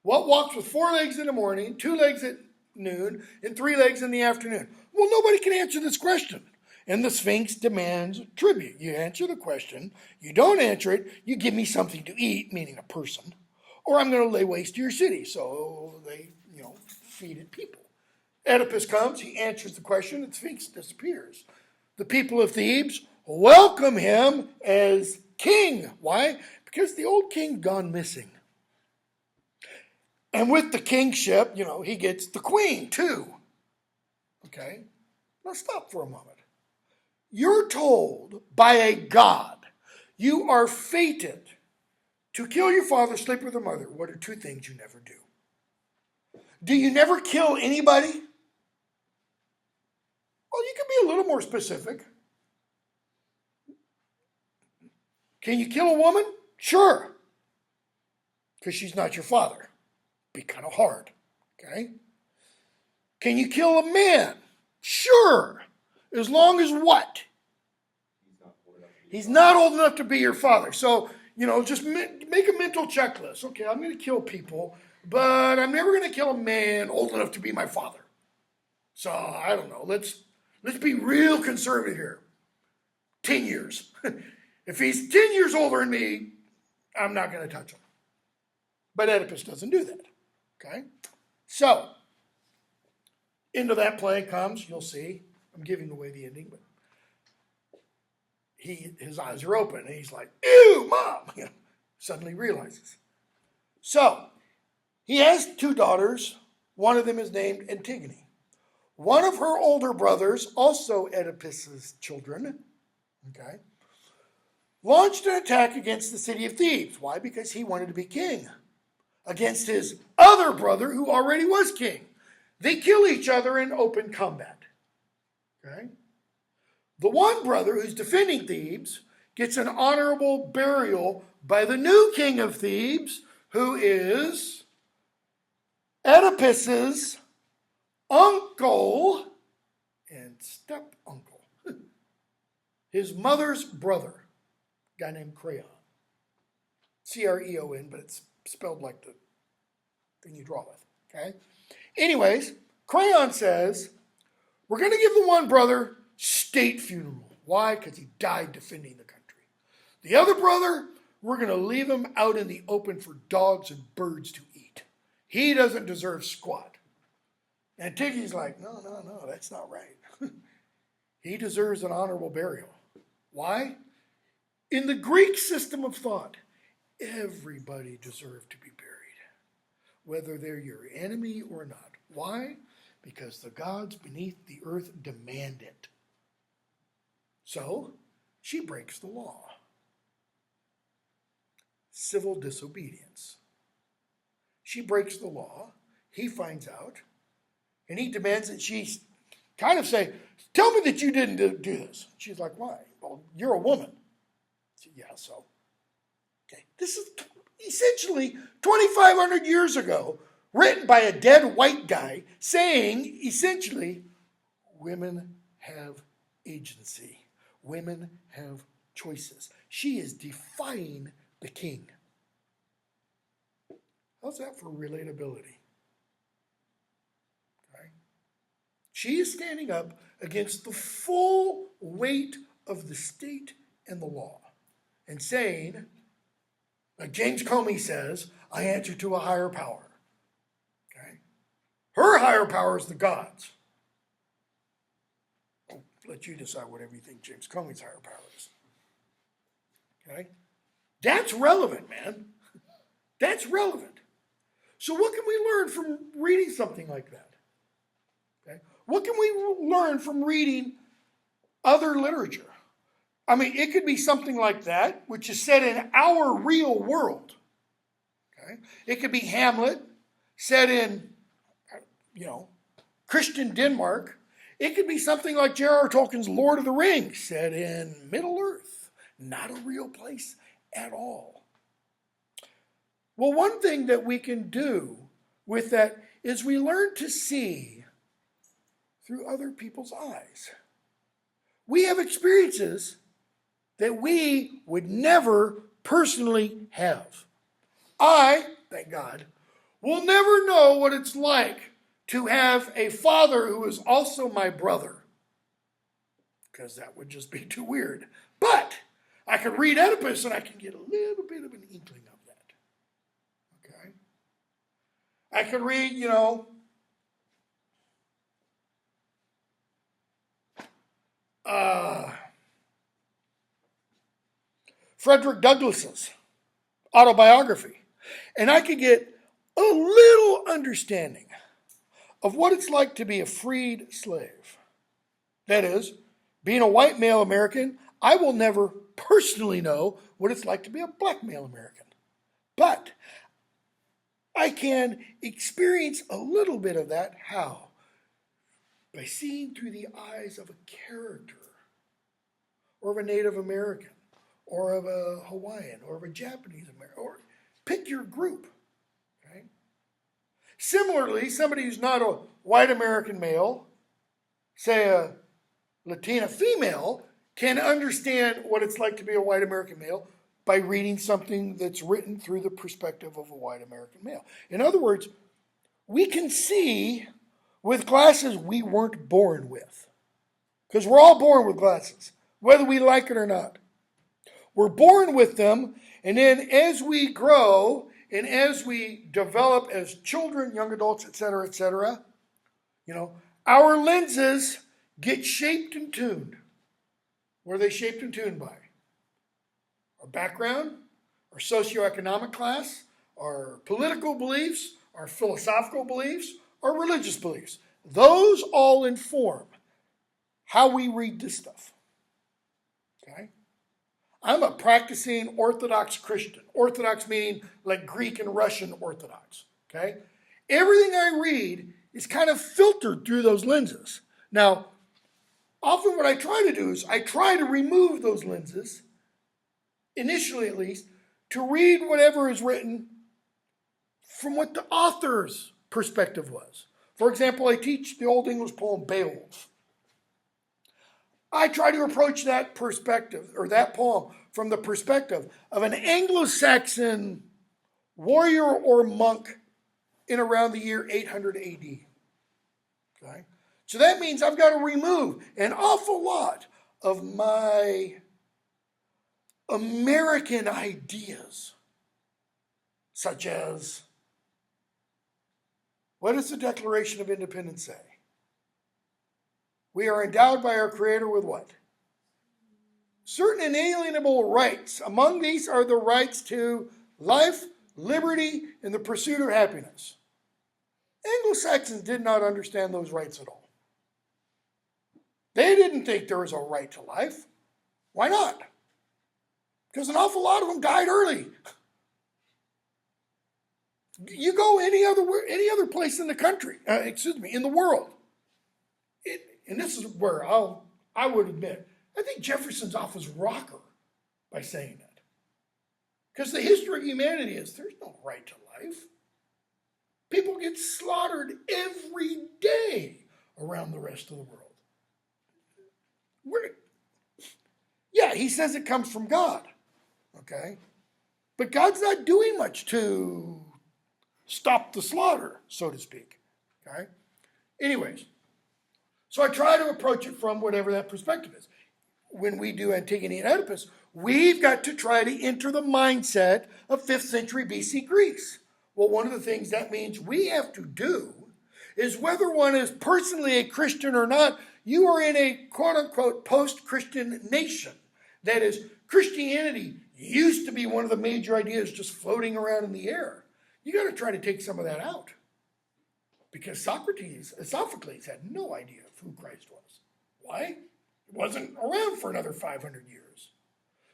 What walks with 4 legs in the morning, 2 legs at noon, and 3 legs in the afternoon? Well, nobody can answer this question. And the Sphinx demands tribute. You answer the question. You don't answer it. You give me something to eat, meaning a person, or I'm going to lay waste to your city. So they, feed it people. Oedipus comes. He answers the question. And the Sphinx disappears. The people of Thebes welcome him as king. Why? Because the old king gone missing. And with the kingship, he gets the queen too. Okay? Now stop for a moment. You're told by a god, you are fated to kill your father, sleep with your mother. What are 2 things you never do? Do you never kill anybody? Well, you can be a little more specific. Can you kill a woman? Sure. Because she's not your father. Be kind of hard. Okay? Can you kill a man? Sure. As long as what? He's not old enough to be your father. So, just make a mental checklist. Okay, I'm going to kill people, but I'm never going to kill a man old enough to be my father. So, I don't know. Let's be real conservative here. 10 years. If he's 10 years older than me, I'm not going to touch him. But Oedipus doesn't do that. Okay? So, into that play comes, you'll see, I'm giving away the ending, but his eyes are open, and he's like, ew, Mom! Suddenly realizes. So, he has 2 daughters. One of them is named Antigone. One of her older brothers, also Oedipus's children, okay, launched an attack against the city of Thebes. Why? Because he wanted to be king. Against his other brother, who already was king. They kill each other in open combat. Okay? The one brother who's defending Thebes gets an honorable burial by the new king of Thebes, who is Oedipus's uncle and step-uncle. His mother's brother, a guy named Creon. Creon, but it's spelled like the thing you draw with. Okay? Anyways, Creon says, we're going to give the one brother state funeral. Why? Because he died defending the country. The other brother, we're going to leave him out in the open for dogs and birds to eat. He doesn't deserve squat. Antigone's like, no, that's not right. He deserves an honorable burial. Why? In the Greek system of thought, everybody deserved to be buried, whether they're your enemy or not. Why? Because the gods beneath the earth demand it. So, she breaks the law. Civil disobedience. She breaks the law. He finds out. And he demands that she kind of say, tell me that you didn't do this. She's like, why? Well, you're a woman. Said, yeah, so. Okay, this is essentially 2,500 years ago, written by a dead white guy, saying, essentially, women have agency. Women have choices. She is defying the king. How's that for relatability? Okay. She is standing up against the full weight of the state and the law and saying, like James Comey says, I answer to a higher power. Okay? Her higher power is the gods. I'll let you decide whatever you think James Comey's higher power is. Okay? That's relevant, man. That's relevant. So what can we learn from reading something like that? Okay? What can we learn from reading other literature? I mean, it could be something like that, which is set in our real world. Okay? It could be Hamlet, set in, Christian Denmark. It could be something like J.R.R. Tolkien's Lord of the Rings, set in Middle Earth. Not a real place at all. Well, one thing that we can do with that is we learn to see through other people's eyes. We have experiences that we would never personally have. I, thank God, will never know what it's like to have a father who is also my brother, because that would just be too weird. But I can read Oedipus and I can get a little bit of an inkling of that. Okay? I could read, Frederick Douglass's autobiography, and I could get a little understanding of what it's like to be a freed slave. That is, being a white male American, I will never personally know what it's like to be a black male American. But I can experience a little bit of that. How? By seeing through the eyes of a character, or of a Native American, or of a Hawaiian, or of a Japanese American, or pick your group. Okay? Similarly, somebody who's not a white American male, say a Latina female, can understand what it's like to be a white American male by reading something that's written through the perspective of a white American male. In other words, we can see with glasses we weren't born with. Because we're all born with glasses, whether we like it or not. We're born with them, and then as we grow and as we develop as children, young adults, etc., our lenses get shaped and tuned. What are they shaped and tuned by? Our background, our socioeconomic class, our political beliefs, our philosophical beliefs, our religious beliefs. Those all inform how we read this stuff. Okay? I'm a practicing Orthodox Christian. Orthodox meaning like Greek and Russian Orthodox. Okay? Everything I read is kind of filtered through those lenses. Now, often what I try to do is I try to remove those lenses, initially at least, to read whatever is written from what the author's perspective was. For example, I teach the Old English poem Beowulf. I try to approach that perspective, or that poem, from the perspective of an Anglo-Saxon warrior or monk in around the year 800 AD. Okay? So that means I've got to remove an awful lot of my American ideas, such as, what does the Declaration of Independence say? We are endowed by our Creator with what? Certain inalienable rights. Among these are the rights to life, liberty, and the pursuit of happiness. Anglo-Saxons did not understand those rights at all. They didn't think there was a right to life. Why not? Because an awful lot of them died early. You go any other place in the country, in the world. And this is where I would admit, I think Jefferson's off his rocker by saying that. Because the history of humanity is there's no right to life. People get slaughtered every day around the rest of the world. Yeah, he says it comes from God. Okay? But God's not doing much to stop the slaughter, so to speak. Okay? Anyways, so I try to approach it from whatever that perspective is. When we do Antigone and Oedipus, we've got to try to enter the mindset of 5th century BC Greece. Well, one of the things that means we have to do is, whether one is personally a Christian or not, you are in a quote-unquote post-Christian nation. That is, Christianity used to be one of the major ideas just floating around in the air. You got to try to take some of that out. Because Sophocles had no idea of who Christ was. Why? It wasn't around for another 500 years.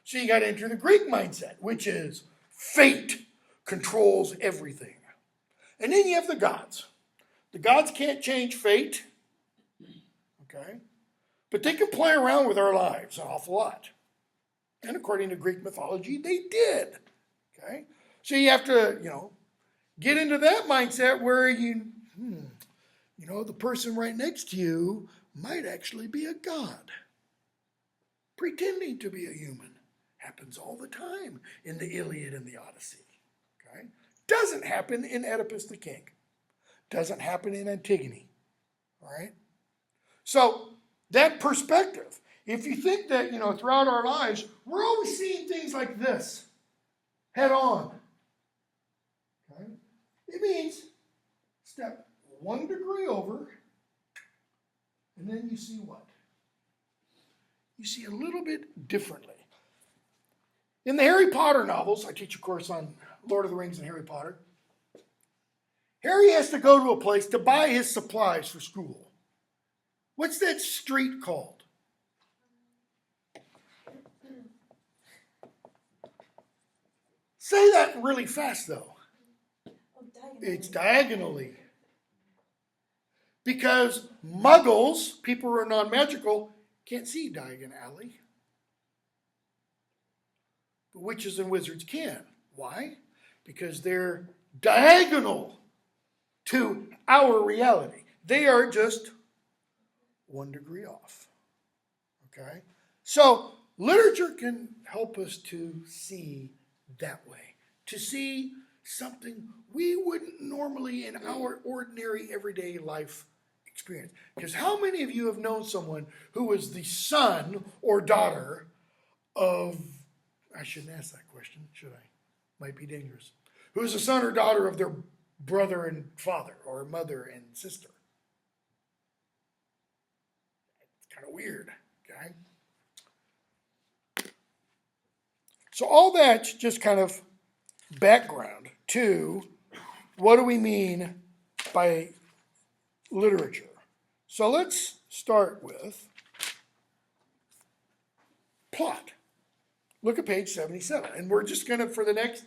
So you got to enter the Greek mindset, which is fate controls everything. And then you have the gods. The gods can't change fate, okay? But they can play around with our lives an awful lot. And according to Greek mythology, they did, okay? So you have to, get into that mindset where the person right next to you might actually be a god, pretending to be a human. Happens all the time in the Iliad and the Odyssey. Okay? Doesn't happen in Oedipus the King. Doesn't happen in Antigone. All right? So that perspective, if you think that, throughout our lives, we're always seeing things like this, head on. Okay? It means step 1 degree over, and then you see what? You see a little bit differently. In the Harry Potter novels, I teach a course on Lord of the Rings and Harry Potter. Harry has to go to a place to buy his supplies for school. What's that street called? Say that really fast, though. It's diagonally. Because muggles, people who are non-magical, can't see Diagon Alley. But witches and wizards can. Why? Because they're diagonal to our reality. They are just 1 degree off. Okay? So, literature can help us to see that way. To see something we wouldn't normally in our ordinary everyday life experience. Because how many of you have known someone who was the son or daughter of, I shouldn't ask that question, should I? Might be dangerous. Who's the son or daughter of their brother and father, or mother and sister? It's kind of weird, okay? So all that's just kind of background to what do we mean by literature. So let's start with plot. Look at page 77. And we're just going to, for the next,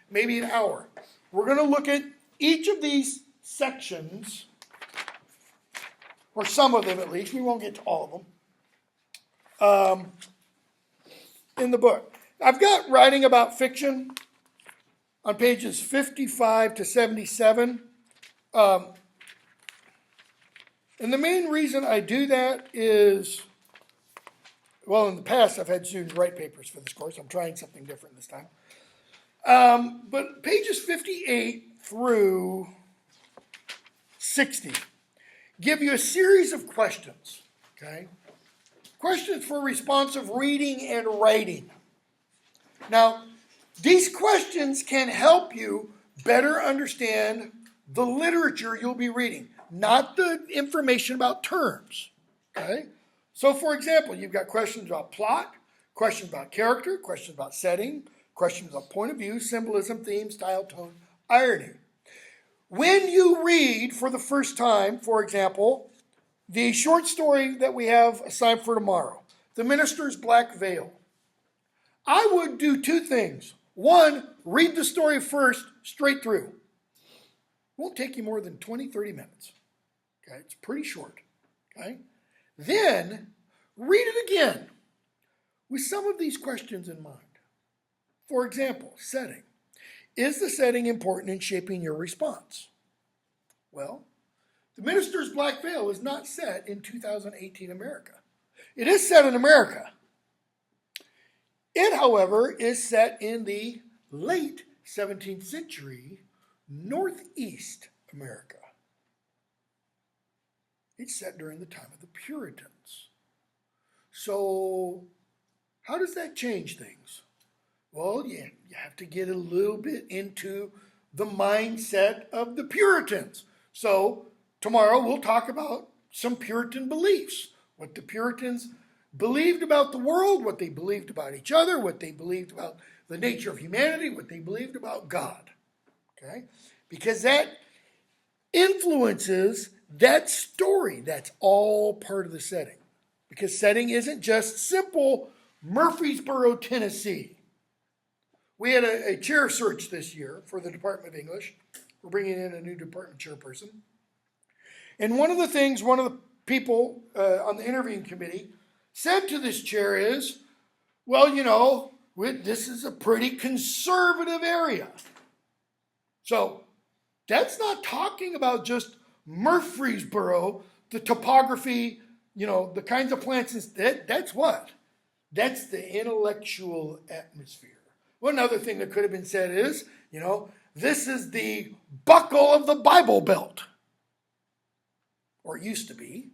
maybe an hour, we're going to look at each of these sections, or some of them at least. We won't get to all of them, in the book. I've got writing about fiction on pages 55 to 77. And the main reason I do that is, well, in the past I've had students write papers for this course. I'm trying something different this time. But pages 58 through 60 give you a series of questions, okay? Questions for responsive reading and writing. Now, these questions can help you better understand the literature you'll be reading, not the information about terms, okay? So, for example, you've got questions about plot, questions about character, questions about setting, questions about point of view, symbolism, theme, style, tone, irony. When you read for the first time, for example, the short story that we have assigned for tomorrow, The Minister's Black Veil, I would do 2 things. 1, read the story first, straight through. Won't take you more than 20, 30 minutes. Okay, it's pretty short. Okay? Then, read it again with some of these questions in mind. For example, setting. Is the setting important in shaping your response? Well, The Minister's Black Veil is not set in 2018 America. It is set in America. It, however, is set in the late 17th century Northeast America. It's set during the time of the Puritans. So, how does that change things? Well, you have to get a little bit into the mindset of the Puritans. So, tomorrow we'll talk about some Puritan beliefs, what the Puritans believed about the world, what they believed about each other, what they believed about the nature of humanity, what they believed about God. Okay? Because that influences that story. That's all part of the setting. Because setting isn't just simple Murfreesboro, Tennessee. We had a chair search this year for the Department of English. We're bringing in a new department chairperson. And one of the people on the interviewing committee said to this chair is, well, this is a pretty conservative area. So that's not talking about just Murfreesboro, the topography, the kinds of plants. That's what? That's the intellectual atmosphere. One other thing that could have been said is, this is the buckle of the Bible Belt. Or it used to be.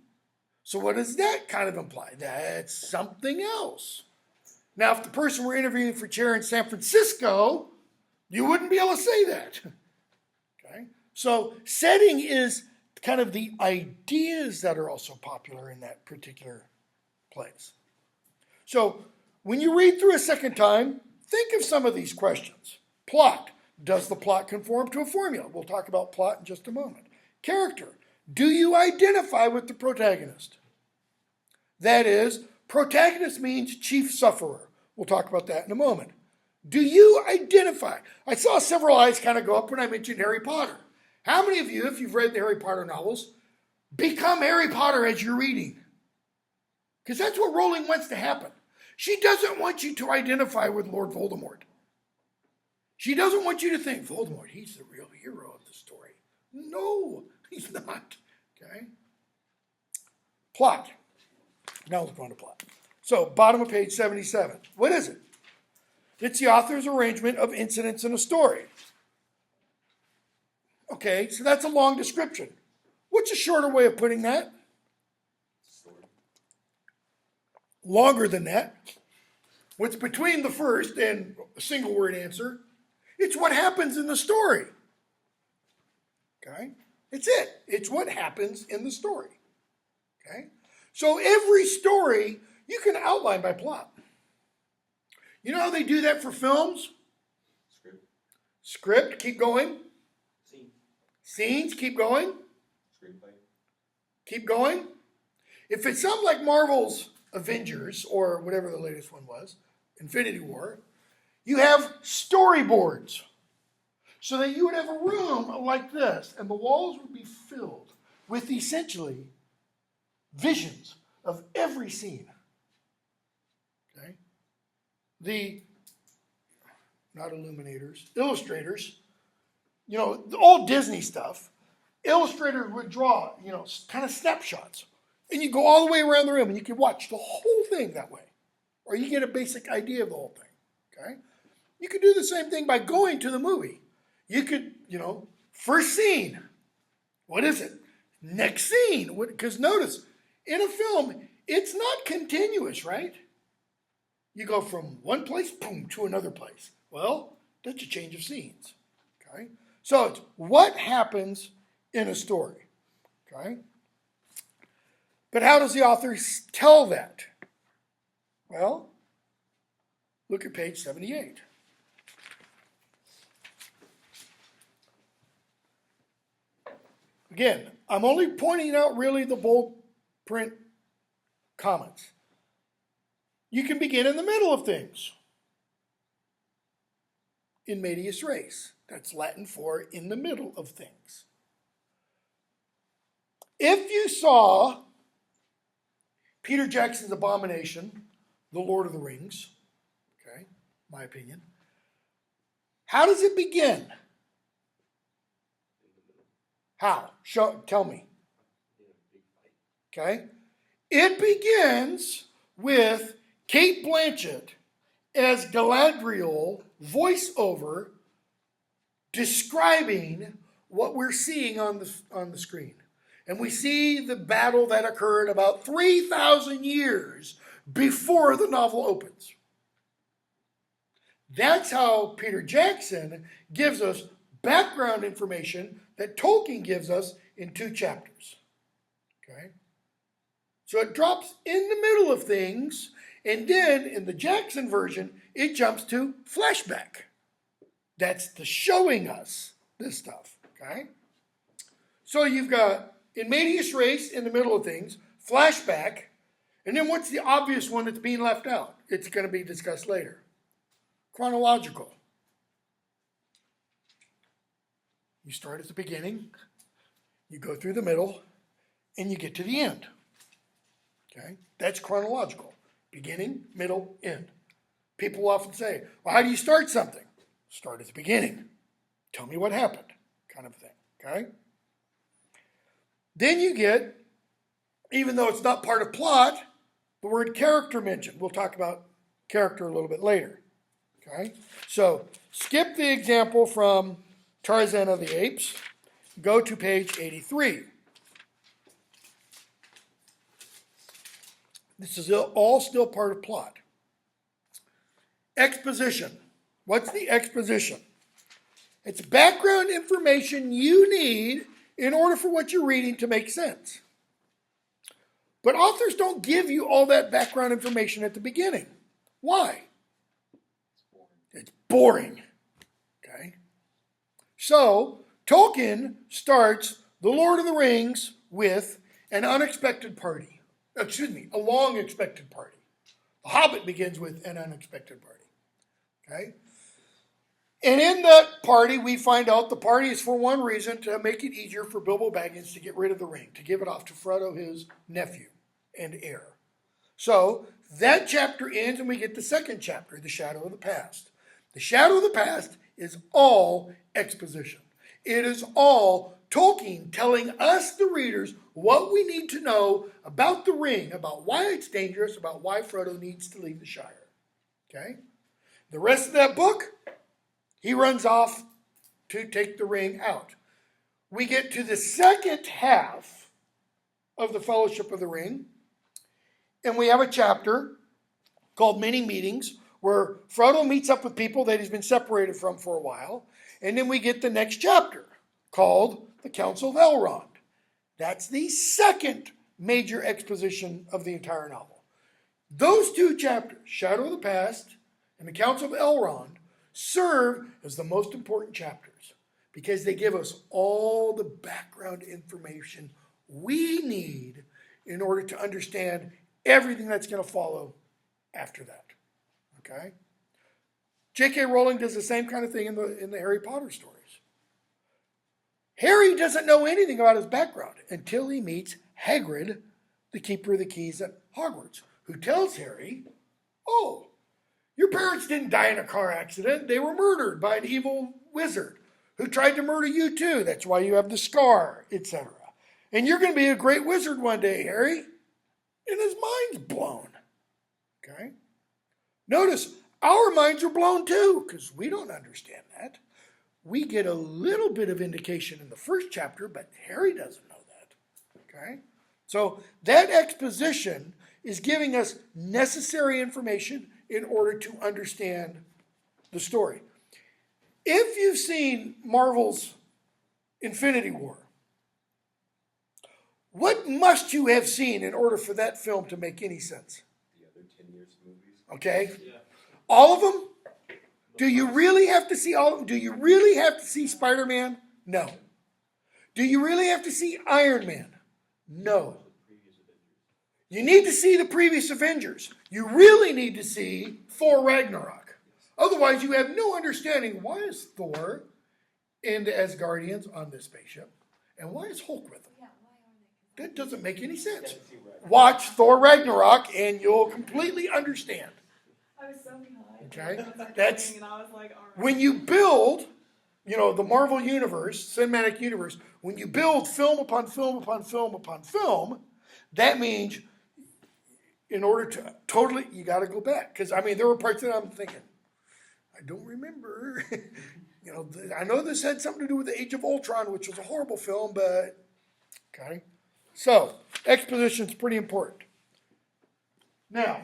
So what does that kind of imply? That's something else. Now, if the person were interviewing for chair in San Francisco, you wouldn't be able to say that. Okay? So setting is kind of the ideas that are also popular in that particular place. So when you read through a second time, think of some of these questions. Plot. Does the plot conform to a formula? We'll talk about plot in just a moment. Character. Do you identify with the protagonist? That is, protagonist means chief sufferer. We'll talk about that in a moment. Do you identify? I saw several eyes kind of go up when I mentioned Harry Potter. How many of you, if you've read the Harry Potter novels, become Harry Potter as you're reading? Because that's what Rowling wants to happen. She doesn't want you to identify with Lord Voldemort. She doesn't want you to think, Voldemort, he's the real hero of the story. No, he's not. Okay? Plot. Now let's go on to plot. So, bottom of page 77. What is it? It's the author's arrangement of incidents in a story. Okay, so that's a long description. What's a shorter way of putting that? Story. Longer than that. What's between the first and a single word answer? It's what happens in the story. Okay? It's it. It's what happens in the story. Okay? So every story you can outline by plot. You know how they do that for films? Script, keep going. Scenes, keep going. Screenplay. Keep going. If it's something like Marvel's Avengers, or whatever the latest one was, Infinity War, you have storyboards. So that you would have a room like this, and the walls would be filled with essentially visions of every scene. Okay? Not illuminators, illustrators, the old Disney stuff, illustrators would draw, kind of snapshots. And you go all the way around the room and you can watch the whole thing that way. Or you get a basic idea of the whole thing. Okay? You could do the same thing by going to the movie. You could, first scene. What is it? Next scene. Because notice, in a film, it's not continuous, right? You go from one place, boom, to another place. Well, that's a change of scenes. Okay? So it's what happens in a story. Okay? But how does the author tell that? Well, look at page 78. Again, I'm only pointing out really the bold print comments. You can begin in the middle of things. In medias res. That's Latin for in the middle of things. If you saw Peter Jackson's Abomination, The Lord of the Rings, okay, my opinion, how does it begin? How? Tell me. Okay? It begins with Kate Blanchett as Galadriel voiceover describing what we're seeing on the screen. And we see the battle that occurred about 3,000 years before the novel opens. That's how Peter Jackson gives us background information that Tolkien gives us in 2 chapters. Okay? So it drops in the middle of things, and then in the Jackson version, it jumps to flashback. That's the showing us this stuff. Okay? So you've got in medias res, in the middle of things, flashback, And then what's the obvious one that's being left out? It's going to be discussed later. Chronological. You start at the beginning, you go through the middle, and you get to the end. Okay? That's chronological. Beginning, middle, end. People often say, well, how do you start something? Start at the beginning. Tell me what happened, kind of thing. Okay? Then you get, even though it's not part of plot, the word character mentioned. We'll talk about character a little bit later. Okay? So skip the example from Tarzan of the Apes. Go to page 83. This is all still part of plot. Exposition. What's the exposition? It's background information you need in order for what you're reading to make sense. But authors don't give you all that background information at the beginning. Why? It's boring. Okay? So, Tolkien starts The Lord of the Rings with an unexpected party. A long expected party. The Hobbit begins with an unexpected party. Okay? And in that party, we find out the party is for one reason, to make it easier for Bilbo Baggins to get rid of the ring, to give it off to Frodo, his nephew and heir. So that chapter ends and we get the second chapter, The Shadow of the Past. The Shadow of the Past is all exposition. It is all Tolkien telling us, the readers, what we need to know about the ring, about why it's dangerous, about why Frodo needs to leave the Shire. Okay? The rest of that book, he runs off to take the ring out. We get to the second half of the Fellowship of the Ring, and we have a chapter called Many Meetings, where Frodo meets up with people that he's been separated from for a while, and then we get the next chapter called the Council of Elrond. That's the second major exposition of the entire novel. Those two chapters, Shadow of the Past and the Council of Elrond, serve as the most important chapters because they give us all the background information we need in order to understand everything that's going to follow after that. Okay? J.K. Rowling does the same kind of thing in the Harry Potter stories. Harry doesn't know anything about his background until he meets Hagrid, the keeper of the keys at Hogwarts, who tells Harry, oh, your parents didn't die in a car accident. They were murdered by an evil wizard who tried to murder you too. That's why you have the scar, etc. And you're going to be a great wizard one day, Harry. And his mind's blown. Okay? Notice, our minds are blown too, because we don't understand that. We get a little bit of indication in the first chapter, but Harry doesn't know that. Okay? So that exposition is giving us necessary information in order to understand the story. If you've seen Marvel's Infinity War, what must you have seen in order for that film to make any sense? The other 10 years movies. Okay? Yeah. All of them? Do you really have to see all of them? Do you really have to see Spider-Man? No. Do you really have to see Iron Man? No. You need to see the previous Avengers. You really need to see Thor Ragnarok. Otherwise, you have no understanding, why is Thor and the Asgardians on this spaceship? And why is Hulk with them? That doesn't make any sense. Watch Thor Ragnarok and you'll completely understand. I was so behind. Okay? That's and I was like, all right. When you build, the Marvel Universe, cinematic universe, when you build film upon film upon film upon film, that means in order to totally, you got to go back. Because, there were parts that I'm thinking, I don't remember. I know this had something to do with the Age of Ultron, which was a horrible film, but, okay. So, exposition is pretty important. Now,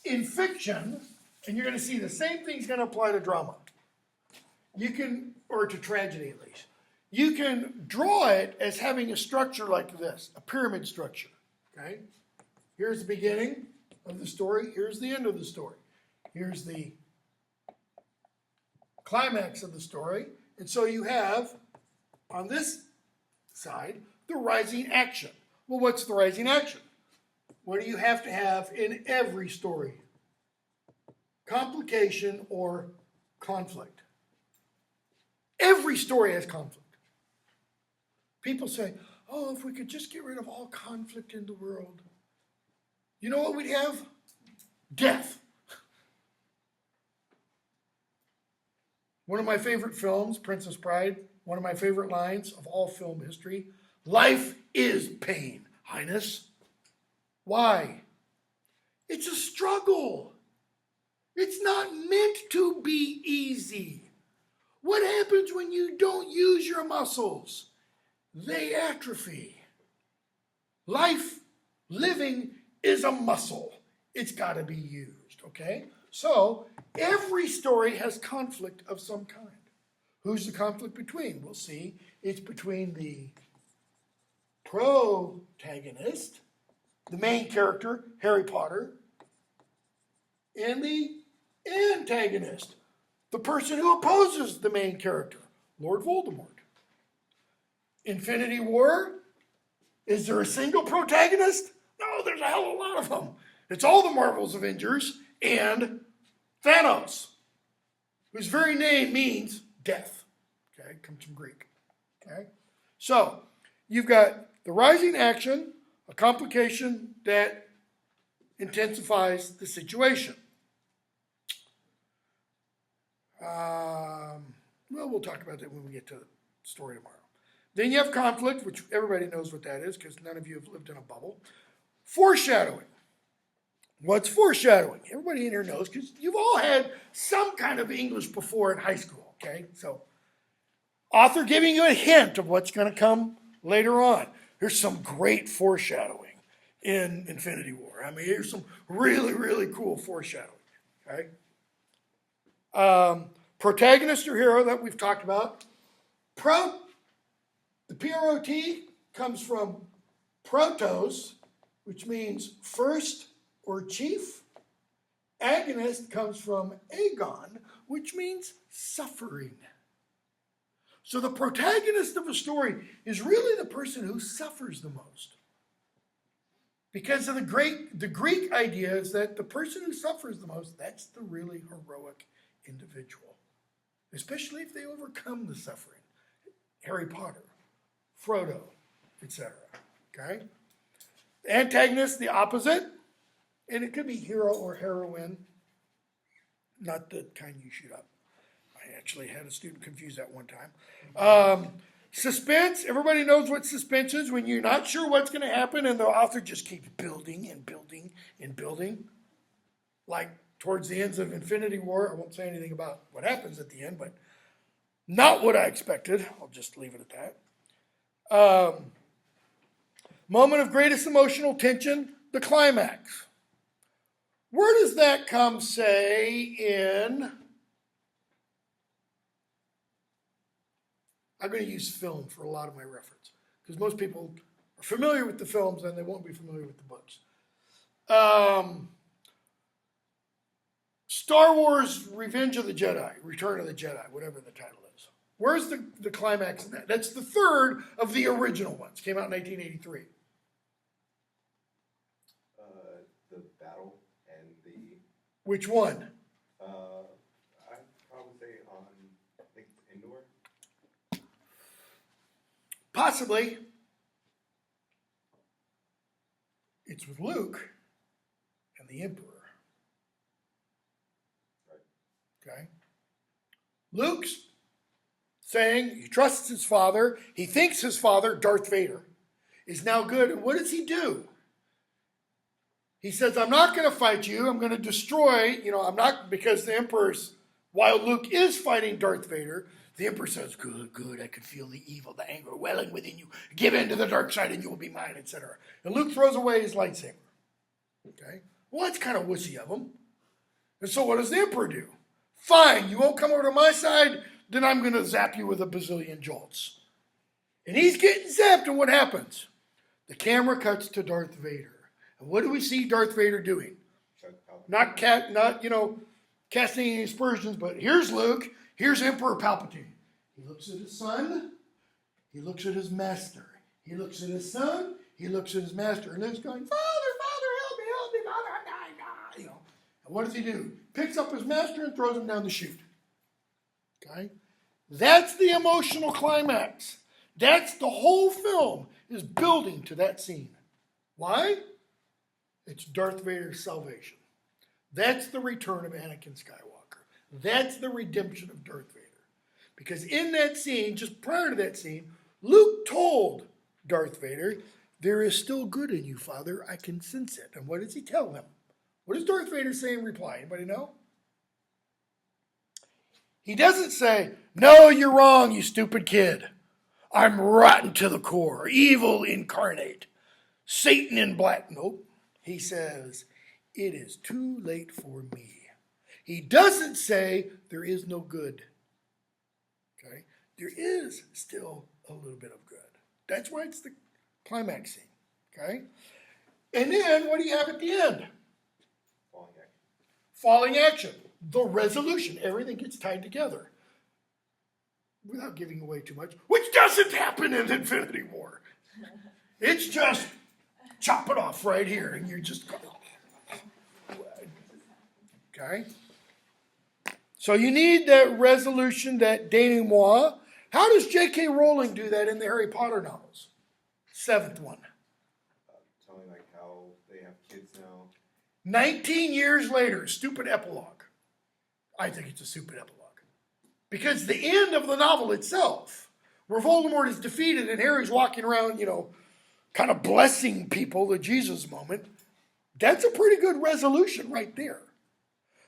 in fiction, and you're going to see the same thing's going to apply to drama. Or to tragedy at least. You can draw it as having a structure like this, a pyramid structure. Okay? Here's the beginning of the story. Here's the end of the story. Here's the climax of the story. And so you have, on this side, the rising action. Well, what's the rising action? What do you have to have in every story? Complication or conflict. Every story has conflict. People say, oh, if we could just get rid of all conflict in the world. You know what we'd have? Death. One of my favorite films, Princess Bride, one of my favorite lines of all film history, life is pain, Highness. Why? It's a struggle. It's not meant to be easy. What happens when you don't use your muscles? They atrophy. Life, living, is a muscle. It's got to be used, okay? So, every story has conflict of some kind. Who's the conflict between? We'll see. It's between the protagonist, the main character, Harry Potter, and the antagonist, the person who opposes the main character, Lord Voldemort. Infinity War, is there a single protagonist? No, there's a hell of a lot of them. It's all the Marvel's Avengers and Thanos, whose very name means death. Okay, comes from Greek. Okay, so you've got the rising action, a complication that intensifies the situation. Well, we'll talk about that when we get to the story tomorrow. Then you have conflict, which everybody knows what that is because none of you have lived in a bubble. Foreshadowing. What's foreshadowing? Everybody in here knows because you've all had some kind of English before in high school, okay? So, author giving you a hint of what's going to come later on. There's some great foreshadowing in Infinity War. I mean, here's some really, really cool foreshadowing, okay? Protagonist or hero that we've talked about. The P-R-O-T comes from protos, which means first or chief. Agonist comes from agon, which means suffering. So the protagonist of a story is really the person who suffers the most. Because of the Greek idea is that the person who suffers the most, that's the really heroic individual. Especially if they overcome the suffering. Harry Potter, Frodo, etc. Okay? Antagonist, the opposite. And it could be hero or heroine. Not the kind you shoot up. I actually had a student confuse that one time. Suspense, everybody knows what suspense is when you're not sure what's going to happen and the author just keeps building and building and building. Like towards the ends of Infinity War, I won't say anything about what happens at the end, but not what I expected. I'll just leave it at that. Moment of greatest emotional tension, the climax. Where does that come, say, in... I'm going to use film for a lot of my reference because most people are familiar with the films and they won't be familiar with the books. Star Wars Revenge of the Jedi, Return of the Jedi, whatever the title is. Where's the climax in that? That's the third of the original ones. Came out in 1983. The battle and the... Which one? I'd probably say on, I think, Endor. Possibly. It's with Luke and the Emperor. Right. Okay? Luke's saying he trusts his father. He thinks his father, Darth Vader, is now good. And what does he do? He says, I'm not going to fight you. I'm going to destroy, I'm not, because the Emperor's, while Luke is fighting Darth Vader, the Emperor says, good, I could feel the evil, the anger welling within you. Give in to the dark side and you will be mine, etc. And Luke throws away his lightsaber. Okay? Well, that's kind of wussy of him. And so what does the Emperor do? Fine, you won't come over to my side, then I'm going to zap you with a bazillion jolts. And he's getting zapped, and what happens? The camera cuts to Darth Vader. And what do we see Darth Vader doing? Not casting any aspersions, but here's Luke, here's Emperor Palpatine. He looks at his son, he looks at his master, he looks at his son, He looks at his master and is going, Father, Father, help me, Father, I'm dying. You know. And what does he do? Picks up his master and throws him down the chute. Okay? That's the emotional climax. That's the whole film is building to that scene. Why? It's Darth Vader's salvation. That's the return of Anakin Skywalker. That's the redemption of Darth Vader. Because in that scene, just prior to that scene, Luke told Darth Vader, there is still good in you, Father. I can sense it. And what does he tell him? What does Darth Vader say in reply? Anybody know? He doesn't say, no, you're wrong, you stupid kid. I'm rotten to the core, evil incarnate, Satan in black. Nope. He says, it is too late for me. He doesn't say there is no good. Okay? There is still a little bit of good. That's why it's the climax scene. Okay? And then what do you have at the end? Falling action. The resolution. Everything gets tied together. Without giving away too much, which doesn't happen in Infinity War. It's just chop it off right here, and you're just going. Okay? So you need that resolution, that denouement. How does J.K. Rowling do that in the Harry Potter novels? 7th one. Telling like how they have kids now. 19 years later, stupid epilogue. I think it's a stupid epilogue. Because the end of the novel itself, where Voldemort is defeated and Harry's walking around, kind of blessing people, the Jesus moment, that's a pretty good resolution right there.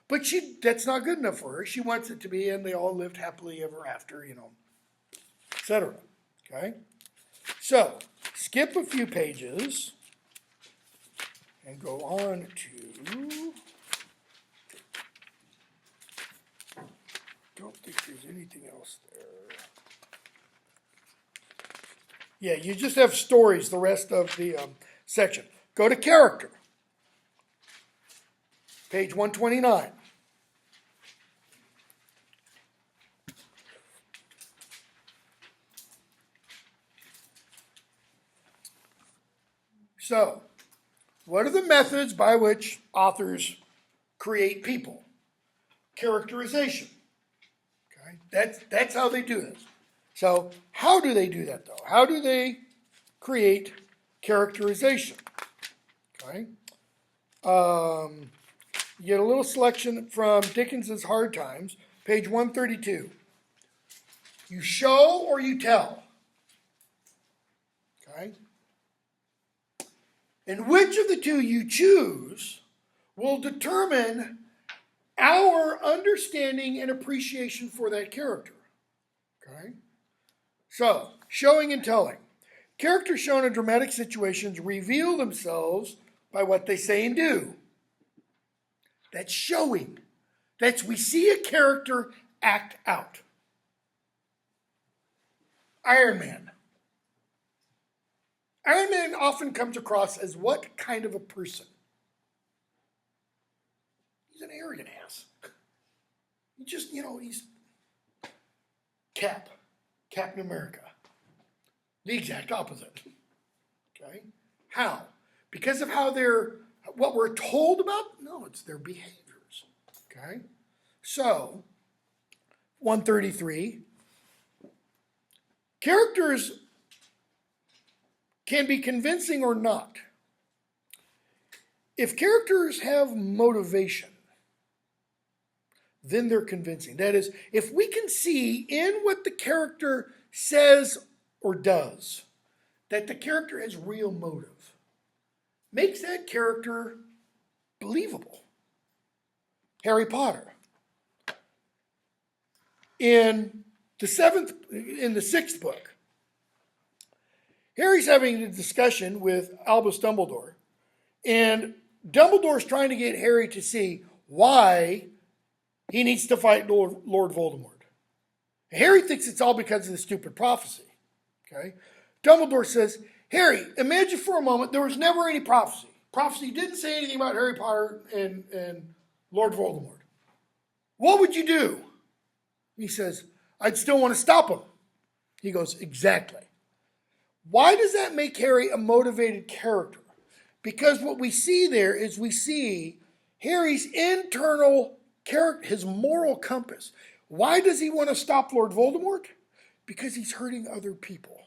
But that's not good enough for her. She wants it to be, and they all lived happily ever after, etc. Okay? So, skip a few pages and go on to... I don't think there's anything else there. Yeah, you just have stories the rest of the section. Go to character. Page 129. So, what are the methods by which authors create people? Characterization. Okay, that's how they do this. So, how do they do that, though? How do they create characterization? Okay. You get a little selection from Dickens's Hard Times, page 132. You show or you tell. Okay. And which of the two you choose will determine our understanding and appreciation for that character. Okay? So, showing and telling. Characters shown in dramatic situations reveal themselves by what they say and do. That's showing. That's we see a character act out. Iron Man. Iron Man often comes across as what kind of a person? He's an arrogant ass. He just, he's Captain America. The exact opposite. Okay? How? Because of how what we're told about? No, it's their behaviors. Okay? So, 133. Characters can be convincing or not. If characters have motivation, then they're convincing. That is, if we can see in what the character says or does that the character has real motive, makes that character believable. Harry Potter. In the 6th book, Harry's having a discussion with Albus Dumbledore, and Dumbledore's trying to get Harry to see why he needs to fight Lord Voldemort. Harry thinks it's all because of the stupid prophecy. Okay? Dumbledore says, Harry, imagine for a moment there was never any prophecy. Prophecy didn't say anything about Harry Potter and Lord Voldemort. What would you do? He says, I'd still want to stop him. He goes, exactly. Why does that make Harry a motivated character? Because what we see there is we see Harry's internal character, his moral compass. Why does he want to stop Lord Voldemort? Because he's hurting other people.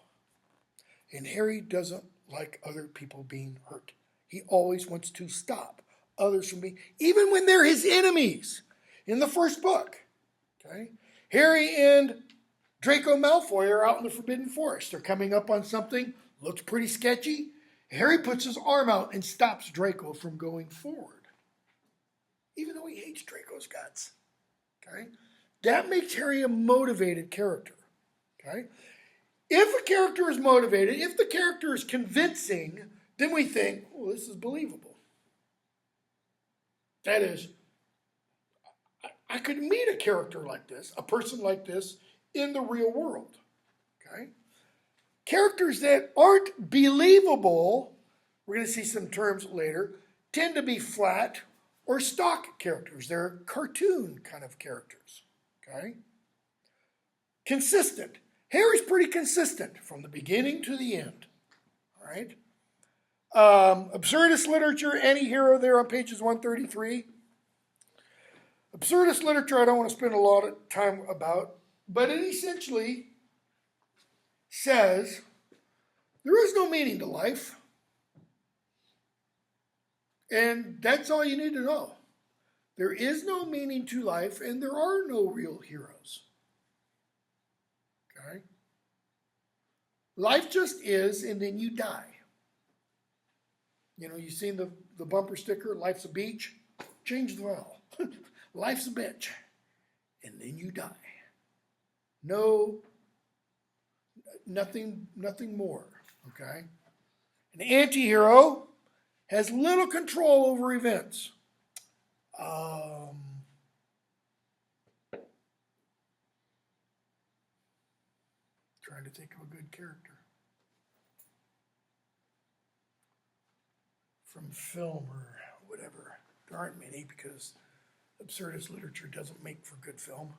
And Harry doesn't like other people being hurt. He always wants to stop others from being, even when they're his enemies. In the first book, okay, Harry and Draco Malfoy are out in the Forbidden Forest. They're coming up on something, looks pretty sketchy. Harry puts his arm out and stops Draco from going forward, even though he hates Draco's guts. Okay, that makes Harry a motivated character. Okay, if a character is motivated, if the character is convincing, then we think, well, this is believable. That is, I could meet a character like this, a person like this, in the real world. Okay? Characters that aren't believable, we're going to see some terms later, tend to be flat or stock characters. They're cartoon kind of characters. Okay? Consistent. Harry's pretty consistent from the beginning to the end. All right? Absurdist literature, any hero there on pages 133. Absurdist literature, I don't want to spend a lot of time about, but it essentially says there is no meaning to life. And that's all you need to know. There is no meaning to life, and there are no real heroes. Okay? Life just is, and then you die. You know, you've seen the bumper sticker, life's a beach. Change the vowel. Life's a bitch. And then you die. No, nothing more. Okay? An anti-hero has little control over events. Trying to think of a good character from film or whatever. There aren't many because absurdist literature doesn't make for good film.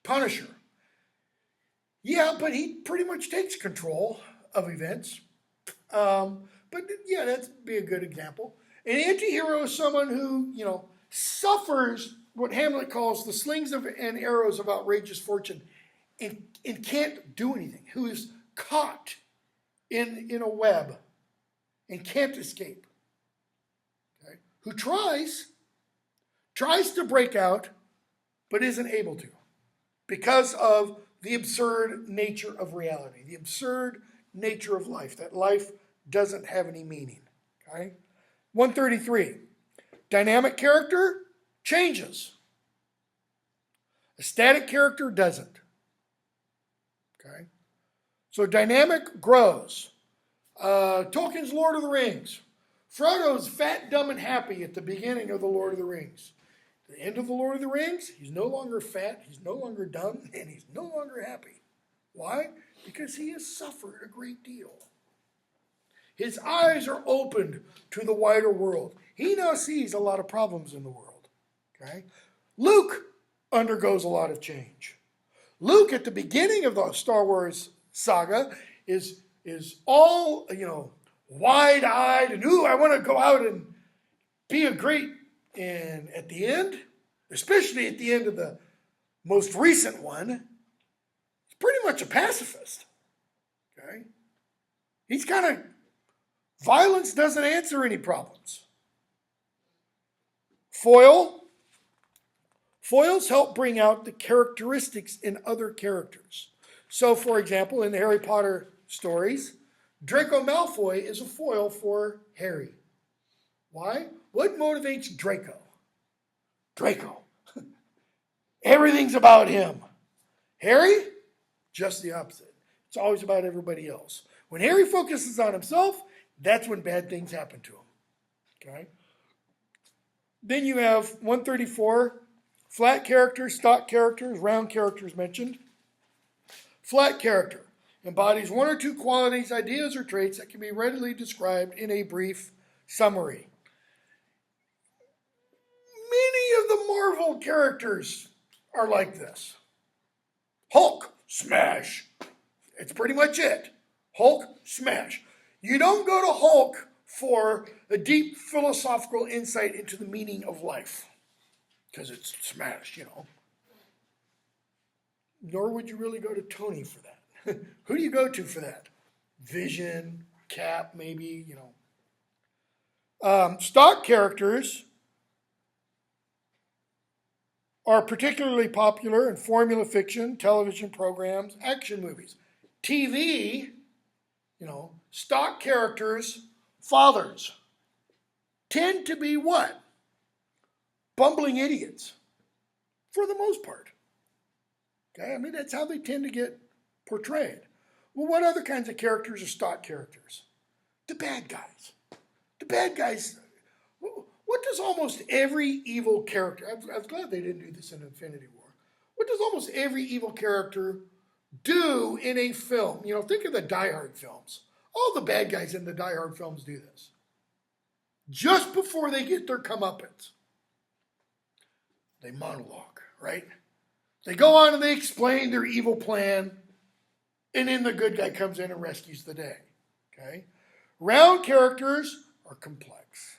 Punisher. Yeah, but he pretty much takes control of events. But yeah, that'd be a good example. An anti-hero is someone who, suffers what Hamlet calls the slings and arrows of outrageous fortune and can't do anything, who is caught in a web and can't escape. Okay? Who tries to break out, but isn't able to because of the absurd nature of reality, the absurd nature of life, that life doesn't have any meaning. Okay? 133. Dynamic character changes. A static character doesn't. Okay? So dynamic grows. Tolkien's Lord of the Rings. Frodo's fat, dumb, and happy at the beginning of the Lord of the Rings. At the end of the Lord of the Rings, he's no longer fat, he's no longer dumb, and he's no longer happy. Why? Because he has suffered a great deal. His eyes are opened to the wider world. He now sees a lot of problems in the world. Okay? Luke undergoes a lot of change. Luke, at the beginning of the Star Wars saga, is all, wide-eyed and, I want to go out and be a great, and at the end, especially at the end of the most recent one, he's pretty much a pacifist. Okay? He's kind of, violence doesn't answer any problems. Foils help bring out the characteristics in other characters. So, for example, in the Harry Potter stories, Draco Malfoy is a foil for Harry. Why? What motivates Draco? Draco. Everything's about him. Harry? Just the opposite. It's always about everybody else. When Harry focuses on himself, that's when bad things happen to him. Okay? Then you have 134, flat characters, stock characters, round characters mentioned. Flat character embodies one or two qualities, ideas, or traits that can be readily described in a brief summary. Many of the Marvel characters are like this. Hulk, smash. It's pretty much it. Hulk, smash. You don't go to Hulk for a deep philosophical insight into the meaning of life, because it's smash, Nor would you really go to Tony for that. Who do you go to for that? Vision, Cap, maybe, Stock characters are particularly popular in formula fiction, television programs, action movies. TV, stock characters, fathers, tend to be what? Bumbling idiots, for the most part. Okay, I mean, that's how they tend to get portrayed. Well, what other kinds of characters are stock characters? The bad guys. The bad guys, what does almost every evil character, I was glad they didn't do this in Infinity War. What does almost every evil character do in a film? Think of the Die Hard films. All the bad guys in the Die Hard films do this. Just before they get their comeuppance, they monologue, right? They go on and they explain their evil plan, and then the good guy comes in and rescues the day, okay? Round characters are complex,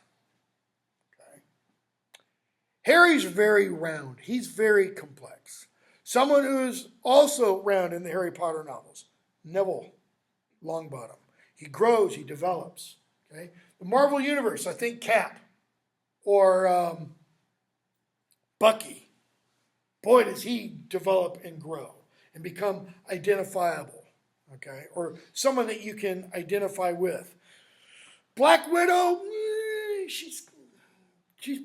okay? Harry's very round. He's very complex. Someone who's also round in the Harry Potter novels, Neville Longbottom. He grows, he develops, okay? The Marvel Universe, I think Cap or Bucky. Boy, does he develop and grow and become identifiable, okay? Or someone that you can identify with. Black Widow, she's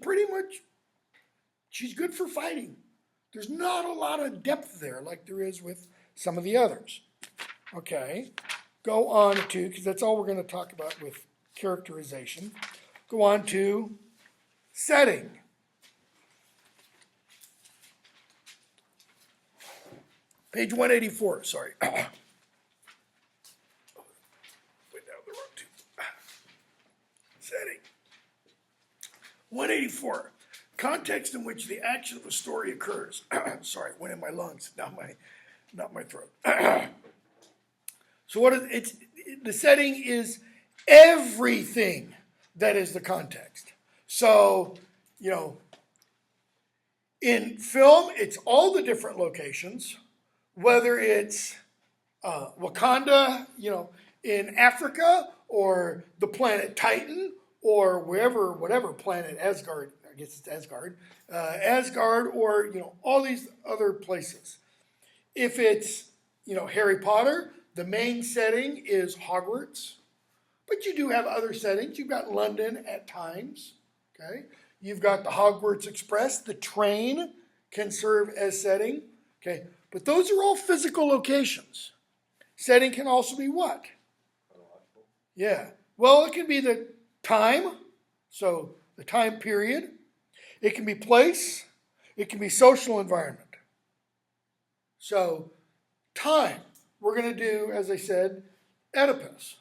pretty much, she's good for fighting. There's not a lot of depth there like there is with some of the others. Okay, go on to, because that's all we're going to talk about with characterization. Go on to setting. Page 184, sorry. Went down the road too. Setting. 184. Context in which the action of the story occurs. Sorry, it went in my lungs, not my throat. So the setting is everything that is the context. So, in film, it's all the different locations, whether it's Wakanda, in Africa, or the planet Titan, or whatever planet, Asgard, I guess it's Asgard, or, all these other places. If it's, Harry Potter, the main setting is Hogwarts, but you do have other settings. You've got London at times, okay? You've got the Hogwarts Express. The train can serve as setting, okay? But those are all physical locations. Setting can also be what? Yeah. Well, it can be the time, so the time period. It can be place. It can be social environment. So, time. We're going to do, as I said, Oedipus.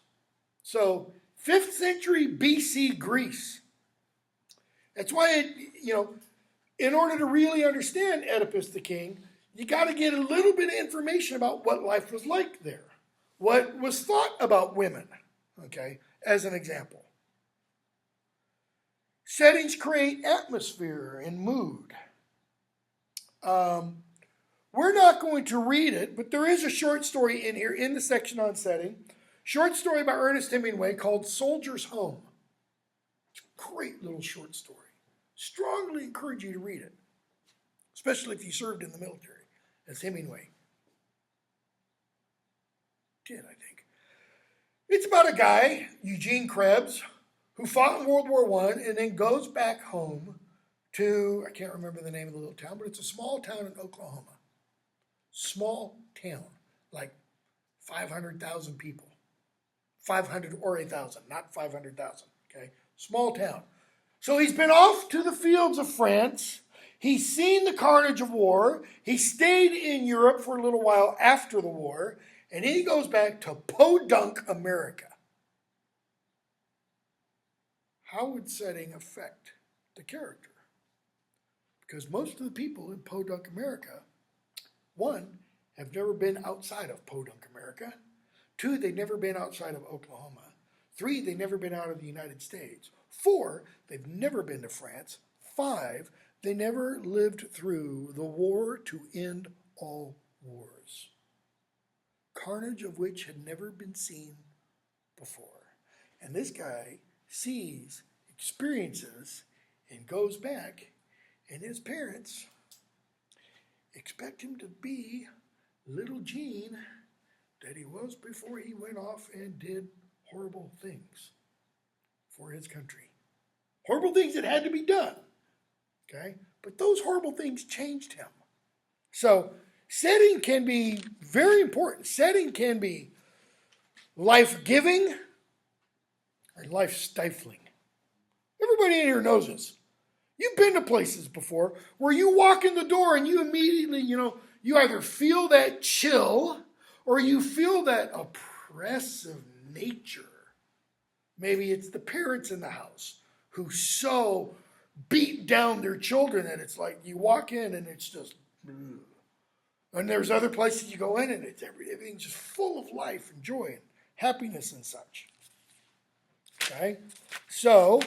So, 5th century BC Greece. That's why, in order to really understand Oedipus the king, you got to get a little bit of information about what life was like there. What was thought about women, okay, as an example. Settings create atmosphere and mood. We're not going to read it, but there is a short story in here in the section on setting. Short story by Ernest Hemingway called Soldier's Home. It's a great little short story. Strongly encourage you to read it, especially if you served in the military, as Hemingway did, I think. It's about a guy, Eugene Krebs, who fought in World War I and then goes back home to, I can't remember the name of the little town, but it's a small town in Oklahoma. Small town, like 500,000 people. 500 or 1,000, not 500,000, okay? Small town. So he's been off to the fields of France. He's seen the carnage of war. He stayed in Europe for a little while after the war, and then he goes back to Podunk, America. How would setting affect the character? Because most of the people in Podunk, America, one, have never been outside of Podunk, America. 2, they've never been outside of Oklahoma. 3, they've never been out of the United States. 4, they've never been to France. 5, they never lived through the war to end all wars, carnage of which had never been seen before. And this guy sees, experiences, and goes back, and his parents expect him to be little Gene that he was before he went off and did horrible things for his country. Horrible things that had to be done. Okay? But those horrible things changed him. So, setting can be very important. Setting can be life-giving or life-stifling. Everybody in here knows this. You've been to places before where you walk in the door and you immediately, you either feel that chill or you feel that oppressive nature. Maybe it's the parents in the house who so beat down their children that it's like you walk in and it's just, ugh. And there's other places you go in and it's everything's just full of life and joy and happiness and such. Okay? So,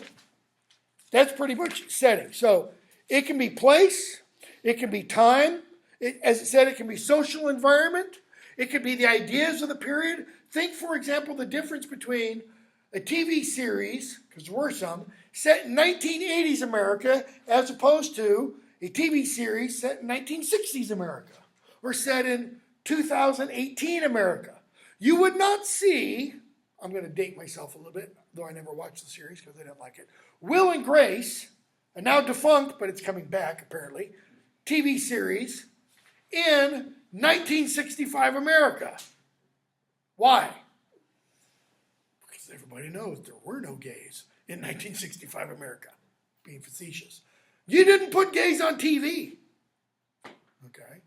that's pretty much setting. So, it can be place, it can be time, as it said, it can be social environment, it could be the ideas of the period. Think, for example, the difference between a TV series, because there were some, set in 1980s America as opposed to a TV series set in 1960s America or set in 2018 America. You would not see, I'm going to date myself a little bit, though I never watched the series because I didn't like it, Will and Grace, a now defunct, but it's coming back apparently, TV series in 1965 America. Why? Because everybody knows there were no gays in 1965 America. Being facetious. You didn't put gays on TV. Okay?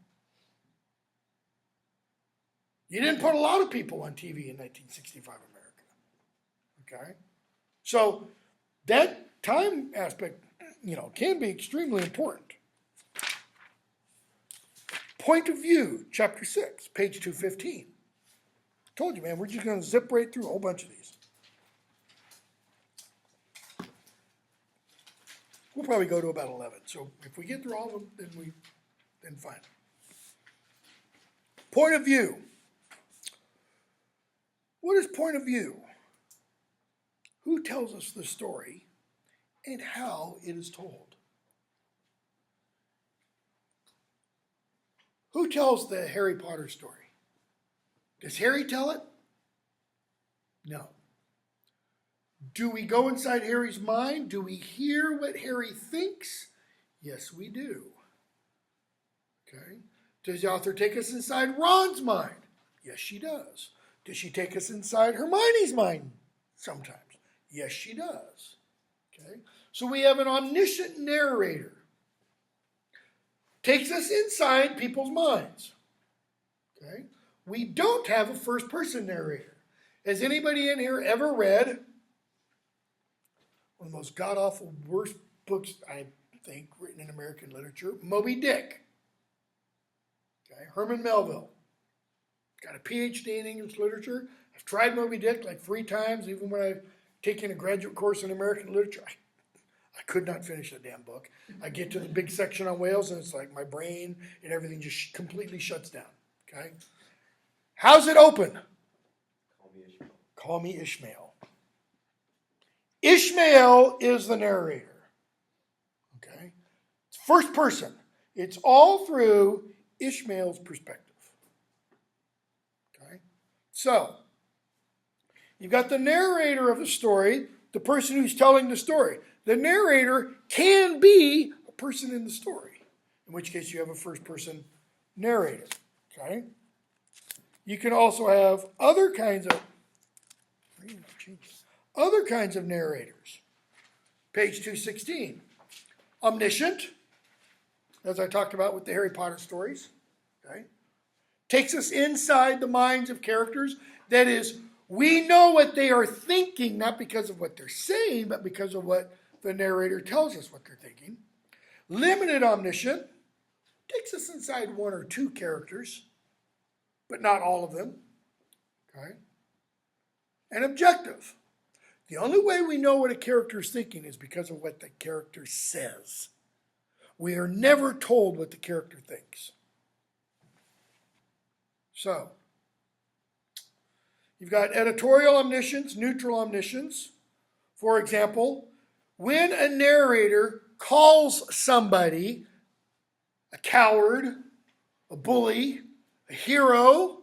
You didn't put a lot of people on TV in 1965 America. Okay? So that time aspect, can be extremely important. Point of view, chapter 6, page 215. Told you, man, we're just going to zip right through a whole bunch of these. We'll probably go to about 11. So if we get through all of them, then fine. Point of view. What is point of view? Who tells us the story and how it is told? Who tells the Harry Potter story? Does Harry tell it? No. Do we go inside Harry's mind? Do we hear what Harry thinks? Yes, we do. Okay. Does the author take us inside Ron's mind? Yes, she does. Does she take us inside Hermione's mind sometimes? Yes, she does. Okay. So we have an omniscient narrator. Takes us inside people's minds. Okay. We don't have a first-person narrator. Has anybody in here ever read one of the most god-awful, worst books, I think, written in American literature, Moby Dick? Okay, Herman Melville. Got a PhD in English literature. I've tried Moby Dick like 3 times, even when I've taken a graduate course in American literature. I could not finish the damn book. I get to the big section on whales, and it's like my brain and everything just completely shuts down. Okay? How's it open? Call me Ishmael. Call me Ishmael. Ishmael is the narrator. Okay? It's first person. It's all through Ishmael's perspective. Okay? So, you've got the narrator of the story, the person who's telling the story. The narrator can be a person in the story, in which case you have a first-person narrator. Okay? You can also have other kinds of narrators. Page 216. Omniscient, as I talked about with the Harry Potter stories. Okay? Takes us inside the minds of characters. That is, we know what they are thinking, not because of what they're saying, but because of what the narrator tells us what they're thinking. Limited omniscient takes us inside 1 or 2 characters. but not all of them. Okay? And objective. The only way we know what a character is thinking is because of what the character says. We are never told what the character thinks. So, you've got editorial omniscience, neutral omniscience. For example, when a narrator calls somebody a coward, a bully, a hero,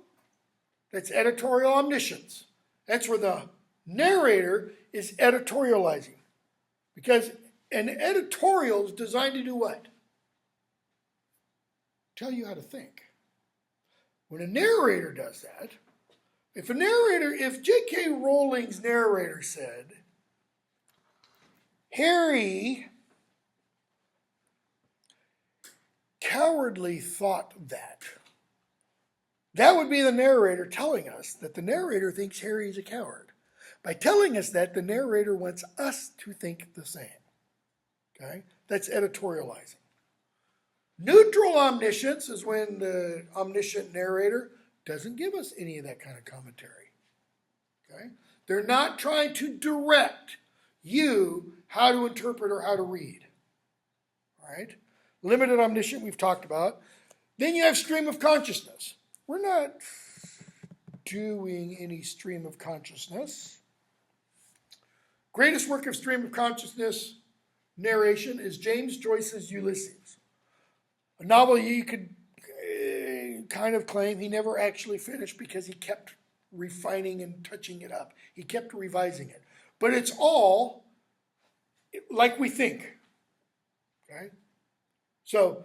that's editorial omniscience. That's where the narrator is editorializing. Because an editorial is designed to do what? Tell you how to think. When a narrator does that, if J.K. Rowling's narrator said, Harry cowardly thought that would be the narrator telling us that the narrator thinks Harry is a coward. By telling us that, the narrator wants us to think the same. Okay? That's editorializing. Neutral omniscience is when the omniscient narrator doesn't give us any of that kind of commentary. Okay? They're not trying to direct you how to interpret or how to read. All right? Limited omniscient we've talked about. Then you have stream of consciousness. We're not doing any stream of consciousness. Greatest work of stream of consciousness narration is James Joyce's Ulysses. A novel you could kind of claim he never actually finished because he kept refining and touching it up. He kept revising it. But it's all like we think. Okay? So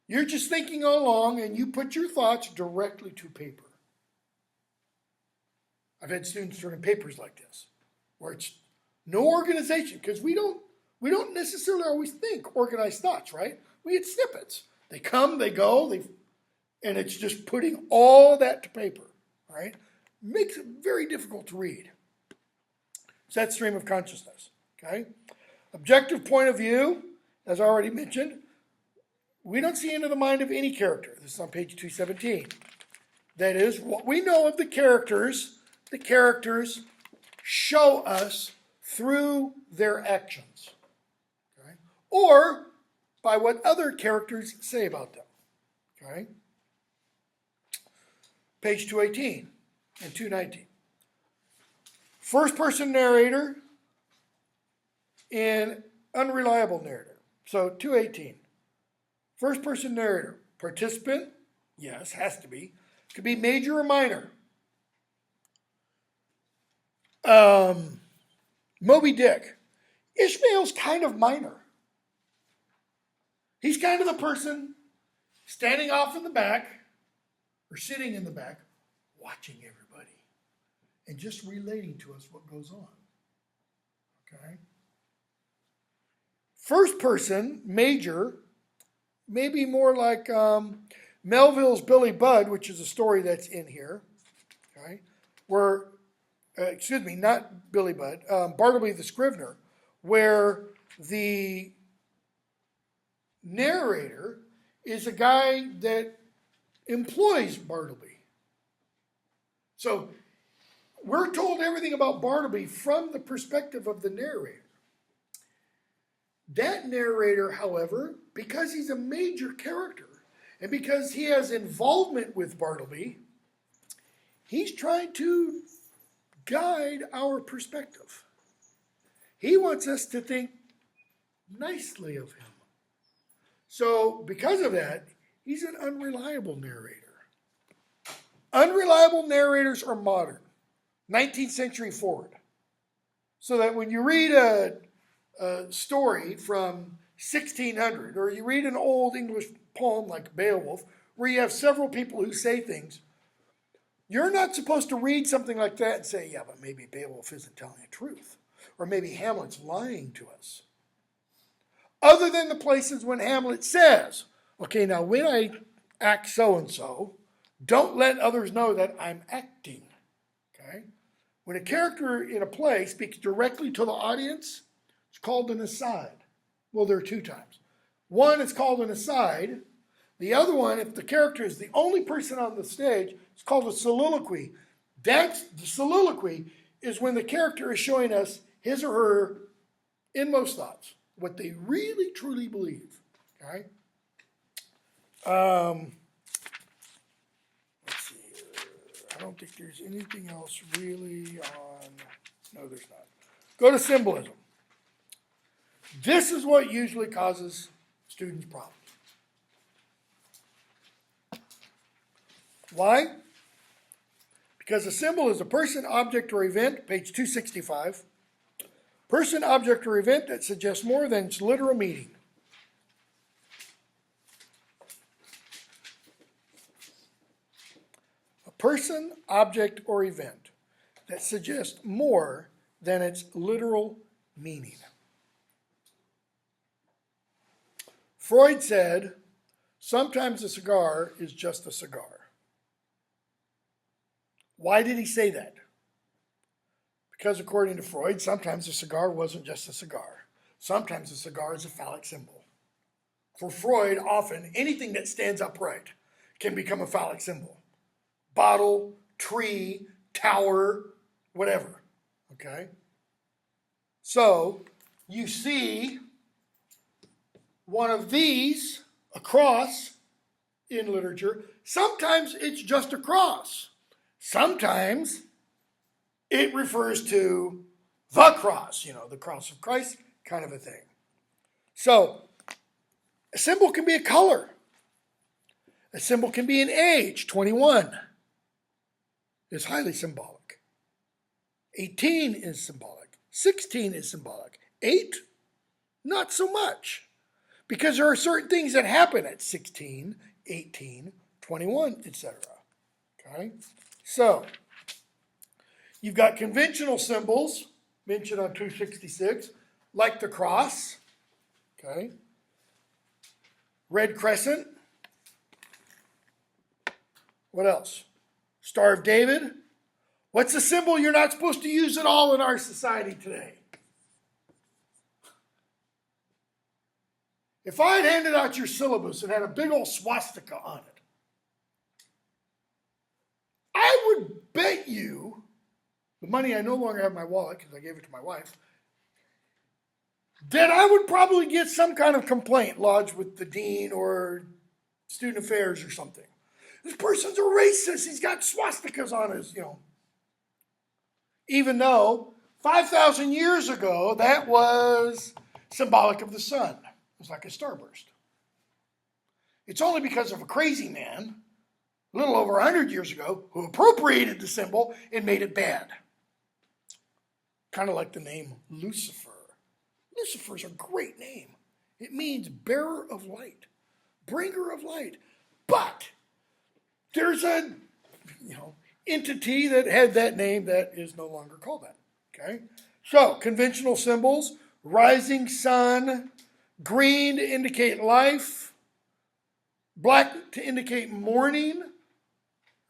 you're just thinking along and you put your thoughts directly to paper. I've had students turn in papers like this, where it's no organization, because we don't necessarily always think organized thoughts, right? We get snippets. They come, they go, and it's just putting all that to paper, right? Makes it very difficult to read. So that's stream of consciousness, okay? Objective point of view, as I already mentioned, we don't see into the mind of any character. This is on page 217. That is, what we know of the characters show us through their actions, okay? Or by what other characters say about them, okay? Page 218 and 219. First person narrator and unreliable narrator. So 218. First person narrator. Participant, yes, has to be. Could be major or minor. Moby Dick. Ishmael's kind of minor. He's kind of the person standing off in the back, or sitting in the back, watching everybody, and just relating to us what goes on. Okay? First person, major, maybe more like Melville's Billy Budd, which is a story that's in here, okay? Where, not Billy Budd, Bartleby the Scrivener, where the narrator is a guy that employs Bartleby. So we're told everything about Bartleby from the perspective of the narrator. That narrator, however, because he's a major character and because he has involvement with Bartleby, he's trying to guide our perspective. He wants us to think nicely of him. So because of that, he's an unreliable narrator. Unreliable narrators are modern, 19th century forward. So that when you read a story from 1600, or you read an old English poem like Beowulf, where you have several people who say things, you're not supposed to read something like that and say, yeah, but maybe Beowulf isn't telling the truth. Or maybe Hamlet's lying to us. Other than the places when Hamlet says, okay, now when I act so-and-so, don't let others know that I'm acting. Okay? When a character in a play speaks directly to the audience, it's called an aside. Well, there are two times. One, it's called an aside. The other one, if the character is the only person on the stage, it's called a soliloquy. The soliloquy is when the character is showing us his or her inmost thoughts, what they really truly believe. Okay? Let's see here. I don't think there's anything else really on. No, there's not. Go to symbolism. This is what usually causes students problems. Why? Because a symbol is a person, object, or event, page 265. Person, object, or event that suggests more than its literal meaning. A person, object, or event that suggests more than its literal meaning. Freud said, sometimes a cigar is just a cigar. Why did he say that? Because according to Freud, sometimes a cigar wasn't just a cigar. Sometimes a cigar is a phallic symbol. For Freud, often anything that stands upright can become a phallic symbol. Bottle, tree, tower, whatever. Okay? So, you see one of these, a cross, in literature. Sometimes it's just a cross. Sometimes it refers to the cross, the cross of Christ, kind of a thing. So, a symbol can be a color. A symbol can be an age. 21 is highly symbolic. 18 is symbolic. 16 is symbolic. 8, not so much. Because there are certain things that happen at 16, 18, 21, etc. Okay? So, you've got conventional symbols mentioned on 266, like the cross, okay? Red crescent. What else? Star of David. What's a symbol you're not supposed to use at all in our society today? If I had handed out your syllabus and had a big old swastika on it, I would bet you, the money I no longer have in my wallet because I gave it to my wife, that I would probably get some kind of complaint lodged with the dean or student affairs or something. This person's a racist. He's got swastikas on his, Even though 5,000 years ago, that was symbolic of the sun. It was like a starburst. It's only because of a crazy man, a little over 100 years ago, who appropriated the symbol and made it bad. Kind of like the name Lucifer. Lucifer's a great name. It means bearer of light, bringer of light. But there's a, entity that had that name that is no longer called that. Okay? So, conventional symbols, rising sun, green to indicate life, black to indicate mourning,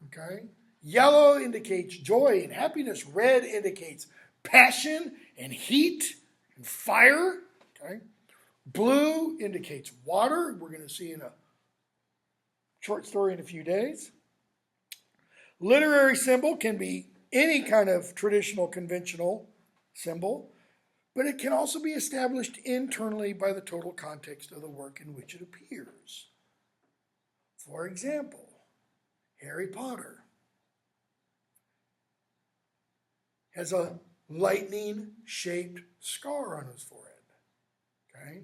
okay? Yellow indicates joy and happiness. Red indicates passion and heat and fire, okay? Blue indicates water. We're going to see in a short story in a few days. Literary symbol can be any kind of traditional, conventional symbol, but it can also be established internally by the total context of the work in which it appears. For example, Harry Potter has a lightning-shaped scar on his forehead. Okay?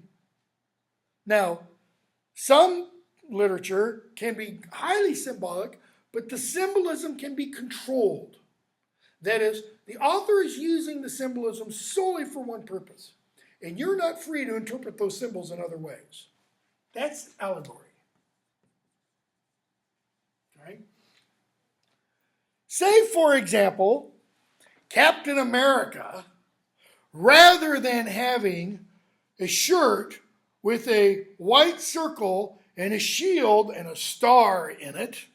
Now, some literature can be highly symbolic, but the symbolism can be controlled. That is, the author is using the symbolism solely for one purpose, and you're not free to interpret those symbols in other ways. That's allegory. Okay? Say, for example, Captain America, rather than having a shirt with a white circle and a shield and a star in it,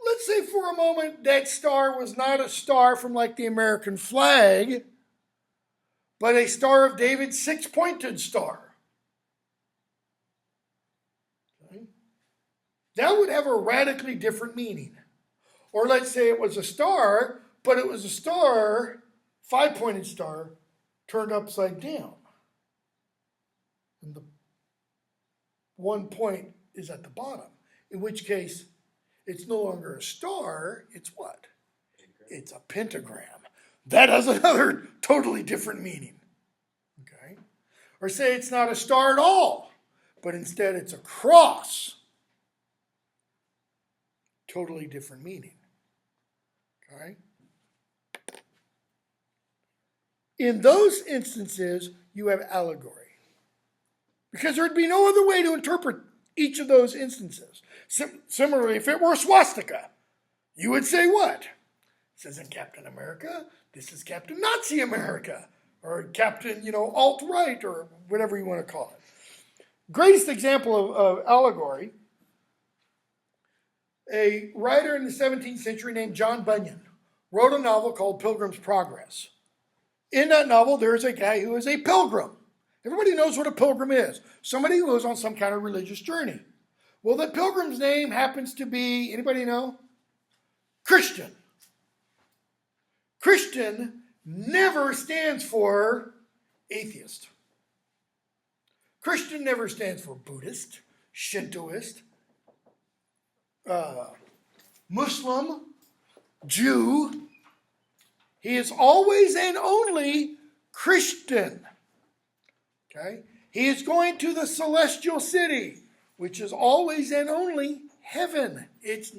let's say for a moment that star was not a star from like the American flag, but a Star of David six-pointed star. Okay? that would have a radically different meaning. Or let's say it was a star, but it was a star, five-pointed star, turned upside down. And the one point is at the bottom, in which case it's no longer a star, it's what? It's a pentagram. That has another totally different meaning. Okay? Or say it's not a star at all, but instead it's a cross. Totally different meaning. Okay? In those instances, you have allegory. Because there'd be no other way to interpret each of those instances. Similarly, if it were a swastika, you would say what? This isn't Captain America. This is Captain Nazi America. Or Captain, alt-right, or whatever you want to call it. Greatest example of allegory, a writer in the 17th century named John Bunyan wrote a novel called Pilgrim's Progress. In that novel, there is a guy who is a pilgrim. Everybody knows what a pilgrim is. Somebody who goes on some kind of religious journey. Well, the pilgrim's name happens to be, anybody know? Christian. Christian never stands for atheist. Christian never stands for Buddhist, Shintoist, Muslim, Jew. He is always and only Christian. Okay? He is going to the celestial city, which is always and only heaven. It's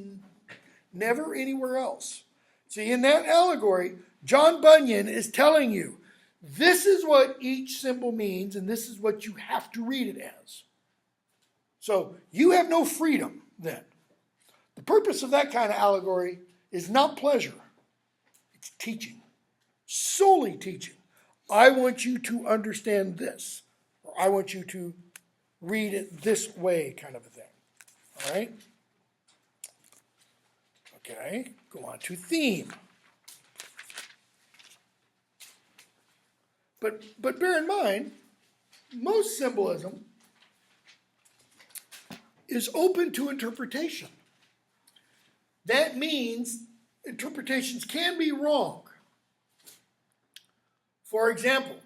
never anywhere else. See, in that allegory, John Bunyan is telling you, this is what each symbol means, and this is what you have to read it as. So you have no freedom then. The purpose of that kind of allegory is not pleasure. It's teaching. Solely teaching. I want you to understand this. Or I want you to read it this way, kind of a thing. All right? Okay, go on to theme. But bear in mind, most symbolism is open to interpretation. That means interpretations can be wrong. For example,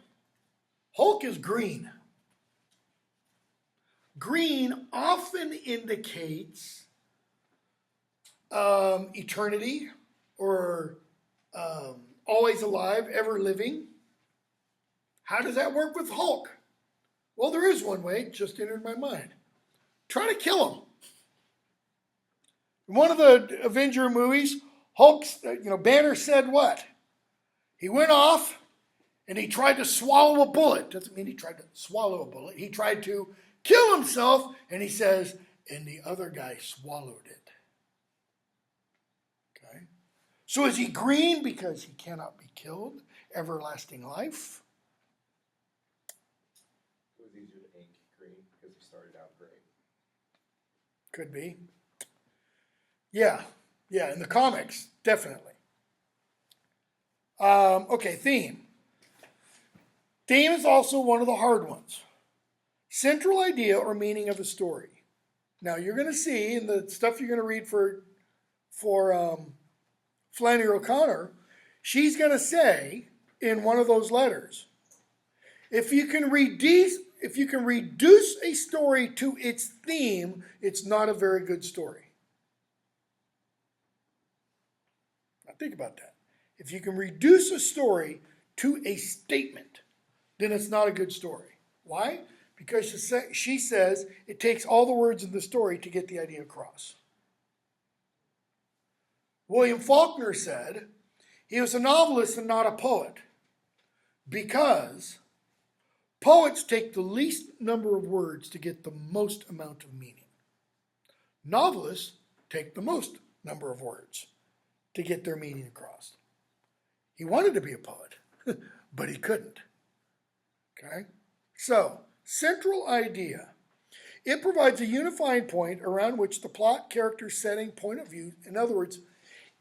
Hulk is green. Green often indicates eternity or always alive, ever living. How does that work with Hulk? Well, there is one way, it just entered my mind. Try to kill him. In one of the Avenger movies, Hulk's, Banner said what? He went off and he tried to swallow a bullet. Doesn't mean he tried to swallow a bullet. He tried to kill himself, and he says, and the other guy swallowed it. Okay? So is he green because he cannot be killed? Everlasting life? It was easier to ink green because he started out gray. Could be. Yeah, in the comics, definitely. Okay, theme. Theme is also one of the hard ones. Central idea or meaning of a story. Now, you're going to see in the stuff you're going to read for Flannery O'Connor, she's going to say in one of those letters, if you can reduce a story to its theme, it's not a very good story. Now think about that. If you can reduce a story to a statement, then it's not a good story. Why? Because she says it takes all the words in the story to get the idea across. William Faulkner said he was a novelist and not a poet because poets take the least number of words to get the most amount of meaning. Novelists take the most number of words to get their meaning across. He wanted to be a poet, but he couldn't. Okay? So, central idea. It provides a unifying point around which the plot, character, setting, point of view, in other words,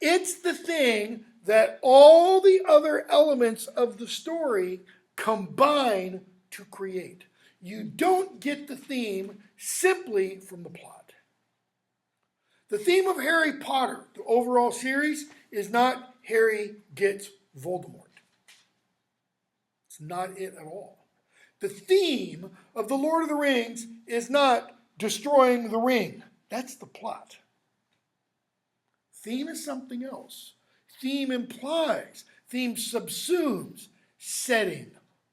it's the thing that all the other elements of the story combine to create. You don't get the theme simply from the plot. The theme of Harry Potter, the overall series, is not Harry gets Voldemort. It's not it at all. The theme of The Lord of the Rings is not destroying the ring. That's the plot. Theme is something else. Theme implies, theme subsumes setting,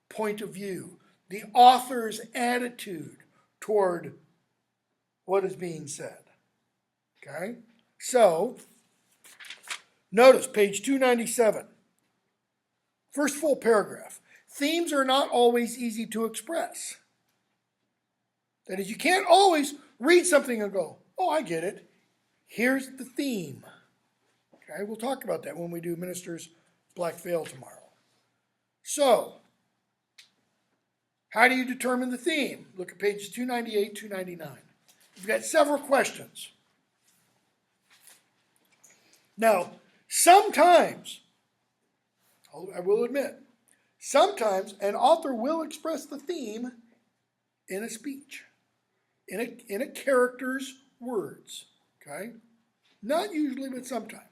point of view, the author's attitude toward what is being said. Okay? So, notice page 297. First full paragraph. Themes are not always easy to express. That is, you can't always read something and go, oh, I get it. Here's the theme. Okay, we'll talk about that when we do Minister's Black Veil tomorrow. So, how do you determine the theme? Look at pages 298, 299. We've got several questions. Now, sometimes, I will admit, sometimes an author will express the theme in a speech, in a character's words. Okay? Not usually, but sometimes.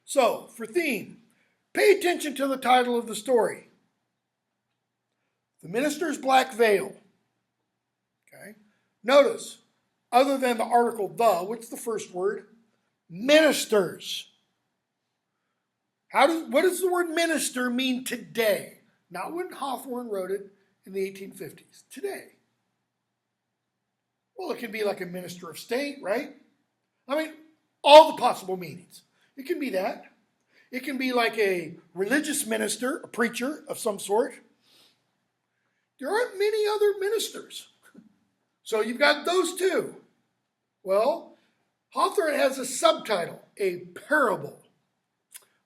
So, for theme, pay attention to the title of the story. The Minister's Black Veil. Okay? Notice, other than the article the, what's the first word? Ministers. What does the word minister mean today? Not when Hawthorne wrote it in the 1850s. Today. Well, it can be like a minister of state, right? I mean, all the possible meanings. It can be that. It can be like a religious minister, a preacher of some sort. There aren't many other ministers. So you've got those two. Well, Hawthorne has a subtitle, a parable.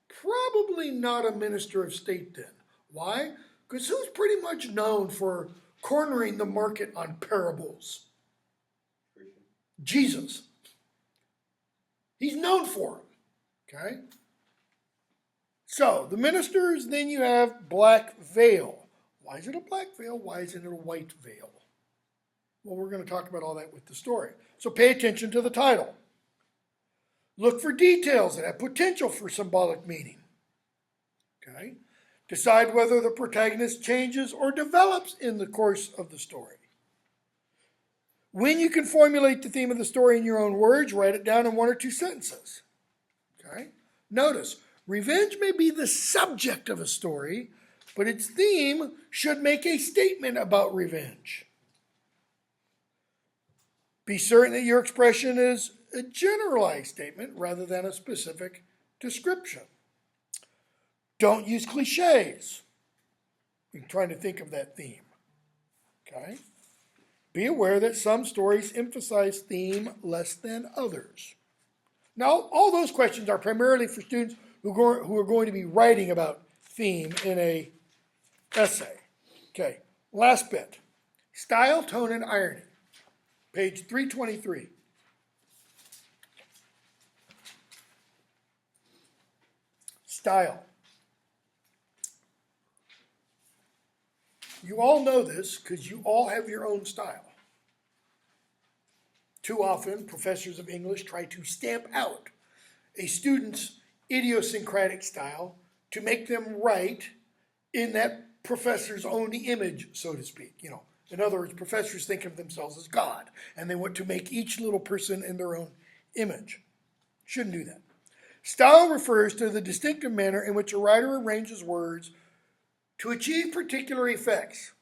Probably not a minister of state then. Why? Because who's pretty much known for cornering the market on parables? Jesus. He's known for them. Okay? So, the ministers, then you have black veil. Why is it a black veil? Why isn't it a white veil? Well, we're going to talk about all that with the story. So pay attention to the title. Look for details that have potential for symbolic meaning. Okay? Decide whether the protagonist changes or develops in the course of the story. When you can formulate the theme of the story in your own words, write it down in one or two sentences. Okay? Notice, revenge may be the subject of a story, but its theme should make a statement about revenge. Be certain that your expression is a generalized statement rather than a specific description. Don't use cliches. I'm trying to think of that theme. Okay? Be aware that some stories emphasize theme less than others. Now, all those questions are primarily for students who are going to be writing about theme in an essay. Okay, last bit. Style, tone, and irony. Page 323. Style. You all know this because you all have your own style. Too often, professors of English try to stamp out a student's idiosyncratic style to make them write in that professor's own image, so to speak. You know, in other words, professors think of themselves as God, and they want to make each little person in their own image. Shouldn't do that. Style refers to the distinctive manner in which a writer arranges words to achieve particular effects.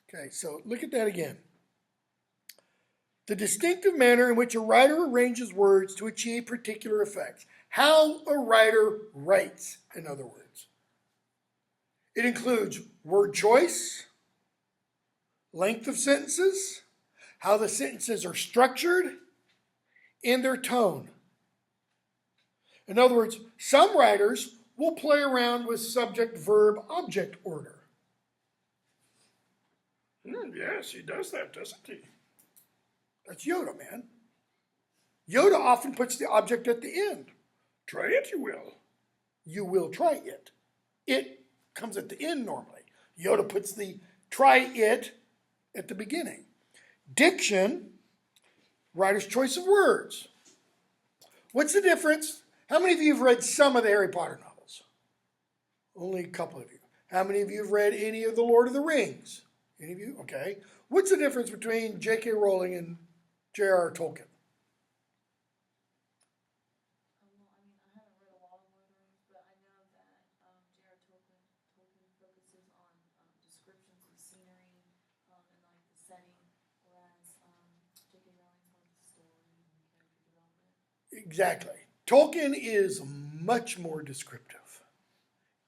Okay, so look at that again. The distinctive manner in which a writer arranges words to achieve particular effects. How a writer writes, in other words. It includes word choice, length of sentences, how the sentences are structured, and their tone. In other words, some writers will play around with subject-verb-object order. Yes, he does that, doesn't he? That's Yoda, man. Yoda often puts the object at the end. Try it, you will. You will try it. It comes at the end normally. Yoda puts the try it at the beginning. Diction, writer's choice of words. What's the difference? How many of you have read some of the Harry Potter novels? Only a couple of you. How many of you have read any of the Lord of the Rings? Any of you? Okay. What's the difference between J.K. Rowling and J.R.R. Tolkien? Well, I mean, I haven't read a lot of Lord of the Rings, but I know that J.R. Tolkien focuses on descriptions of scenery and like the setting, whereas J.K. Rowling's more the story and character development. Exactly. Tolkien is much more descriptive,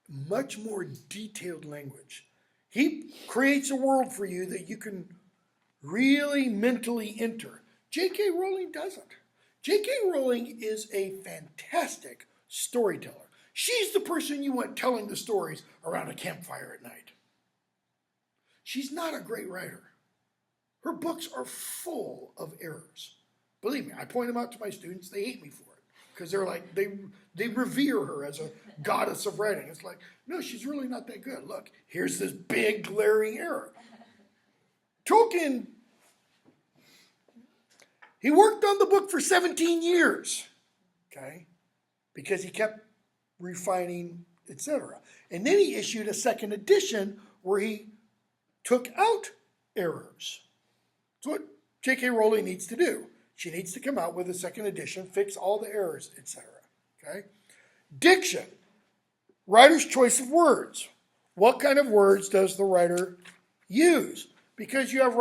much more detailed language. He creates a world for you that you can really mentally enter. J.K. Rowling doesn't. J.K. Rowling is a fantastic storyteller. She's the person you want telling the stories around a campfire at night. She's not a great writer. Her books are full of errors. Believe me, I point them out to my students. They hate me for it because they're like, they revere her as a goddess of writing. It's like, no, she's really not that good. Look, here's this big glaring error. Tolkien, he worked on the book for 17 years, okay, because he kept refining, etc. And then he issued a second edition where he took out errors. That's what J.K. Rowling needs to do. She needs to come out with a second edition, fix all the errors, etc. Okay? Diction, writer's choice of words. What kind of words does the writer use? Because you have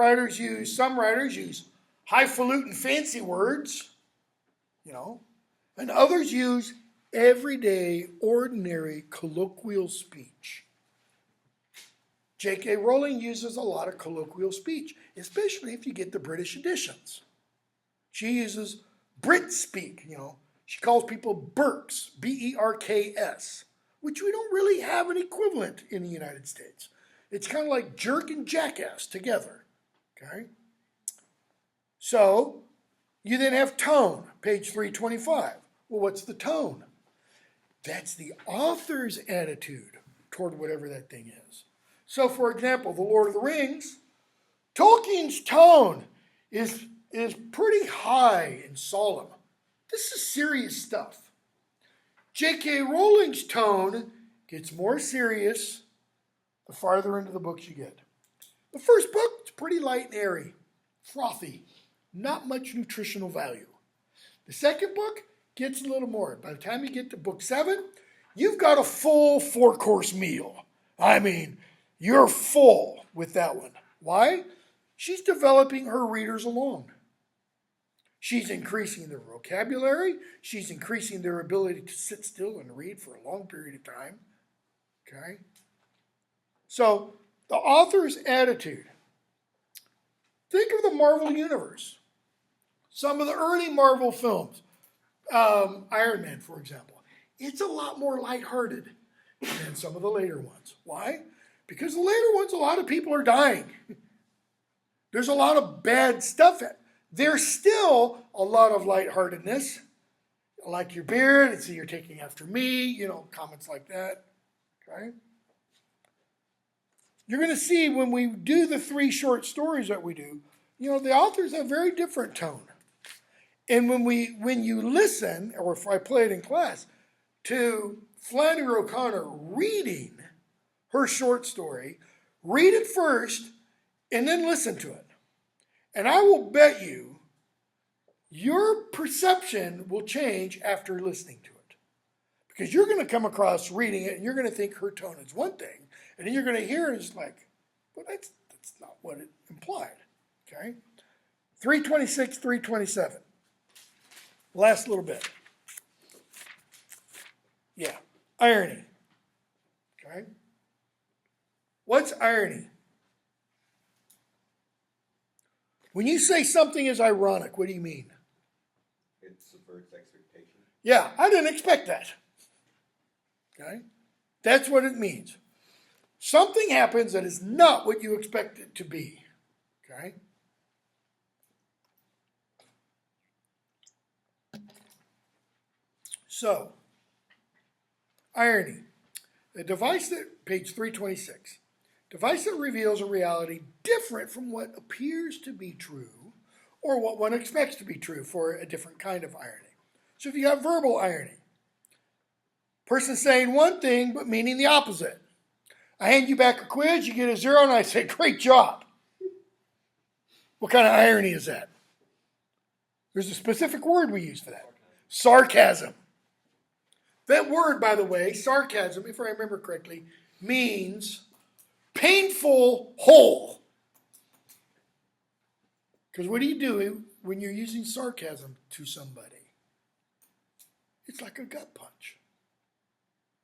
some writers use highfalutin fancy words, and others use everyday, ordinary, colloquial speech. J.K. Rowling uses a lot of colloquial speech, especially if you get the British editions. She uses Brit speak, She calls people Berks, B-E-R-K-S, which we don't really have an equivalent in the United States. It's kind of like jerk and jackass together, okay? So, you then have tone, page 325. Well, what's the tone? That's the author's attitude toward whatever that thing is. So, for example, The Lord of the Rings, Tolkien's tone is pretty high and solemn. This is serious stuff. J.K. Rowling's tone gets more serious the farther into the books you get. The first book is pretty light and airy, frothy, not much nutritional value. The second book gets a little more. By the time you get to book 7, you've got a full 4-course meal. I mean, you're full with that one. Why? She's developing her readers along. She's increasing their vocabulary. She's increasing their ability to sit still and read for a long period of time. Okay? So, the author's attitude. Think of the Marvel Universe. Some of the early Marvel films, Iron Man, for example, it's a lot more lighthearted than some of the later ones. Why? Because the later ones, a lot of people are dying. There's a lot of bad stuff. There's still a lot of lightheartedness. I like your beard, it's you're taking after me, comments like that. Okay? You're going to see when we do the 3 short stories that we do, the authors have very different tone. And when you listen, or if I play it in class, to Flannery O'Connor reading her short story, read it first and then listen to it. And I will bet you your perception will change after listening to it. Because you're going to come across reading it and you're going to think her tone is one thing. And then you're going to hear it, it's like, well, that's not what it implied. Okay? 326, 327. Last little bit. Yeah. Irony. Okay? What's irony? When you say something is ironic, what do you mean? It subverts expectation. Yeah, I didn't expect that. Okay? That's what it means. Something happens that is not what you expect it to be. Okay? So, irony. A device that, page 326, device that reveals a reality different from what appears to be true or what one expects to be true for a different kind of irony. So if you got verbal irony, person saying one thing but meaning the opposite. I hand you back a quiz, you get a 0, and I say, great job. What kind of irony is that? There's a specific word we use for that. Sarcasm. That word, by the way, sarcasm, if I remember correctly, means painful hole. Because what do you do when you're using sarcasm to somebody? It's like a gut punch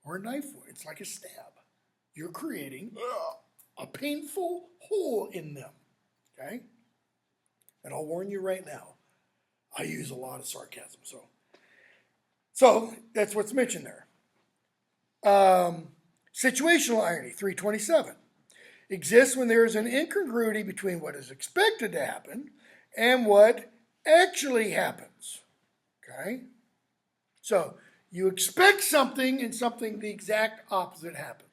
or a knife wound. It's like a stab. You're creating a painful hole in them. Okay? And I'll warn you right now, I use a lot of sarcasm. So that's what's mentioned there. Situational irony, 327, exists when there is an incongruity between what is expected to happen and what actually happens. Okay? So you expect something and something the exact opposite happens.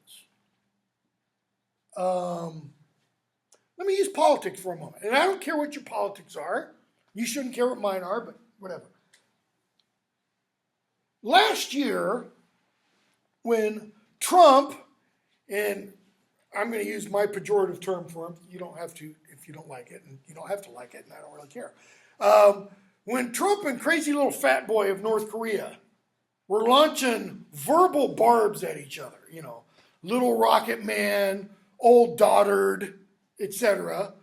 Let me use politics for a moment. And I don't care what your politics are. You shouldn't care what mine are, but whatever. Last year, when Trump, and I'm going to use my pejorative term for him, you don't have to if you don't like it, and you don't have to like it, and I don't really care. When Trump and crazy little fat boy of North Korea were launching verbal barbs at each other, you know, little rocket man, old dotard, etc.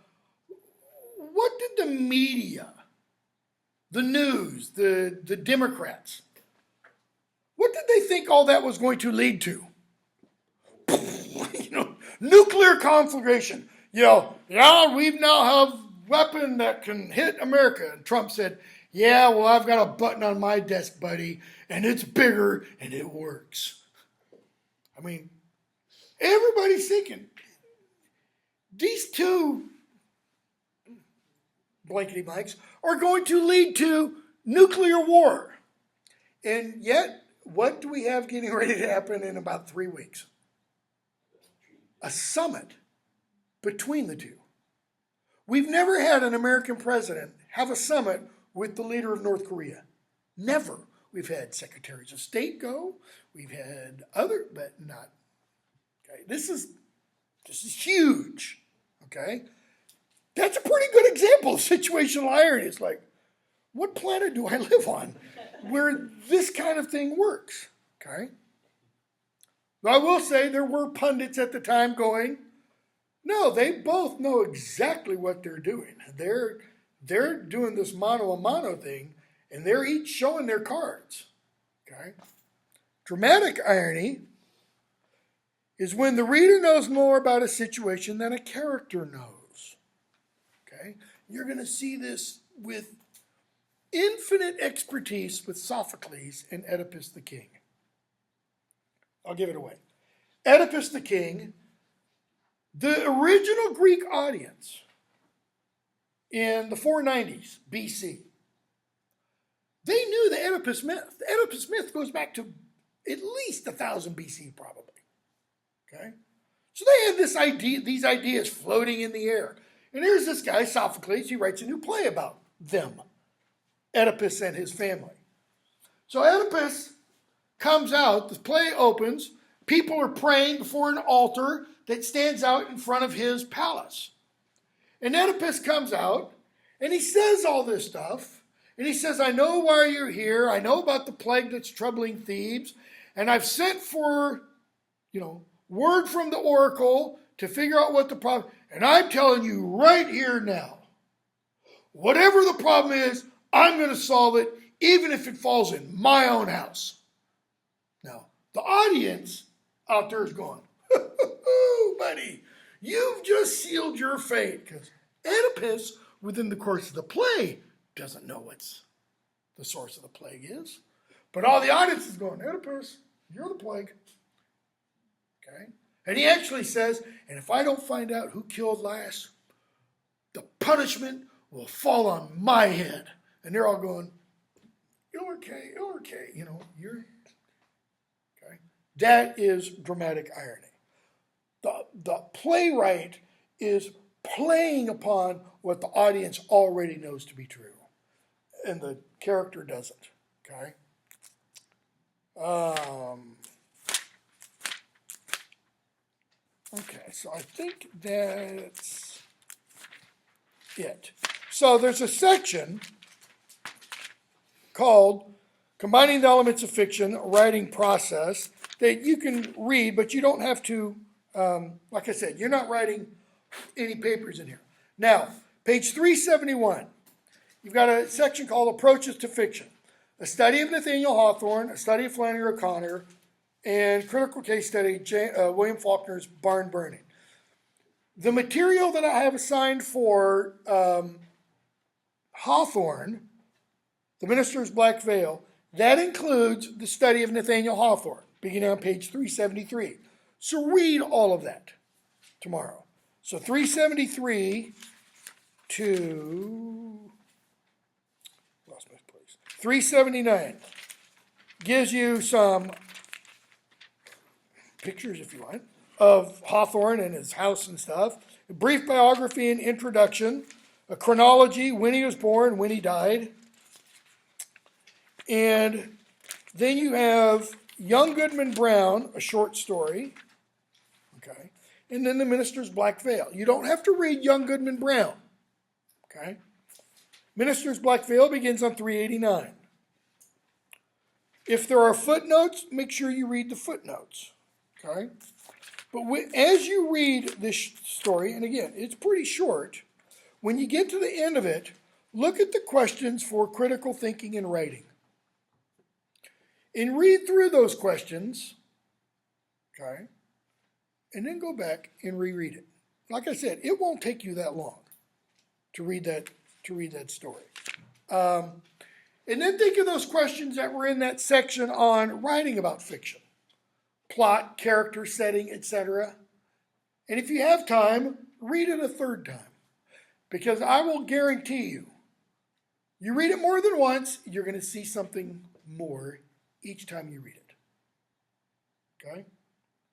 What did the media, the news, the Democrats, what did they think all that was going to lead to? You know, nuclear conflagration. You know, yeah, we now have a weapon that can hit America. And Trump said, yeah, well, I've got a button on my desk, buddy, and it's bigger and it works. I mean, everybody's thinking, these two blankety blanks are going to lead to nuclear war. And yet, what do we have getting ready to happen in about 3 weeks? A summit between the two. We've never had an American president have a summit with the leader of North Korea. Never. We've had secretaries of state go. We've had other, but not. Okay, this is huge. Okay, that's a pretty good example of situational irony. It's like, what planet do I live on where this kind of thing works? Okay. But I will say there were pundits at the time going, no, they both know exactly what they're doing. They're doing this mano a mano thing, and they're each showing their cards. Okay. Dramatic irony is when the reader knows more about a situation than a character knows. Okay? You're going to see this with infinite expertise with Sophocles and Oedipus the King. I'll give it away. Oedipus the King, the original Greek audience in the 490s BC, they knew the Oedipus myth. The Oedipus myth goes back to at least 1000 BC probably. Okay? So they had these ideas floating in the air. And here's this guy, Sophocles, he writes a new play about them, Oedipus and his family. So Oedipus comes out, the play opens, people are praying before an altar that stands out in front of his palace. And Oedipus comes out, and he says all this stuff, and he says, I know why you're here, I know about the plague that's troubling Thebes, and I've sent for, word from the oracle to figure out what the problem is. And I'm telling you right here now, whatever the problem is, I'm going to solve it, even if it falls in my own house. Now, the audience out there is going, buddy, you've just sealed your fate. Because Oedipus, within the course of the play, doesn't know what the source of the plague is. But all the audience is going, Oedipus, you're the plague. Okay? And he actually says, and if I don't find out who killed Laius, the punishment will fall on my head. And they're all going, you're okay, you're okay. That is dramatic irony. The playwright is playing upon what the audience already knows to be true. And the character doesn't. Okay? So I think that's it. So there's a section called Combining the Elements of Fiction, a Writing Process, that you can read, but you don't have to, like I said, you're not writing any papers in here. Now, page 371, you've got a section called Approaches to Fiction, a study of Nathaniel Hawthorne, a study of Flannery O'Connor, and critical case study, William Faulkner's Barn Burning. The material that I have assigned for Hawthorne, The Minister's Black Veil, that includes the study of Nathaniel Hawthorne, beginning on page 373. So read all of that tomorrow. So 373 to, lost my place, 379 gives you some pictures, if you want, of Hawthorne and his house and stuff, a brief biography and introduction, a chronology, when he was born, when he died, and then you have Young Goodman Brown, a short story, okay, and then The Minister's Black Veil. You don't have to read Young Goodman Brown, okay? Minister's Black Veil begins on 389. If there are footnotes, make sure you read the footnotes, okay? But as you read this story, and again, it's pretty short, when you get to the end of it, look at the questions for critical thinking and writing. And read through those questions, okay, and then go back and reread it. Like I said, it won't take you that long to read that story. And then think of those questions that were in that section on writing about fiction. Plot, character, setting, etc. And if you have time, read it a third time. Because I will guarantee you, you read it more than once, you're going to see something more each time you read it. Okay?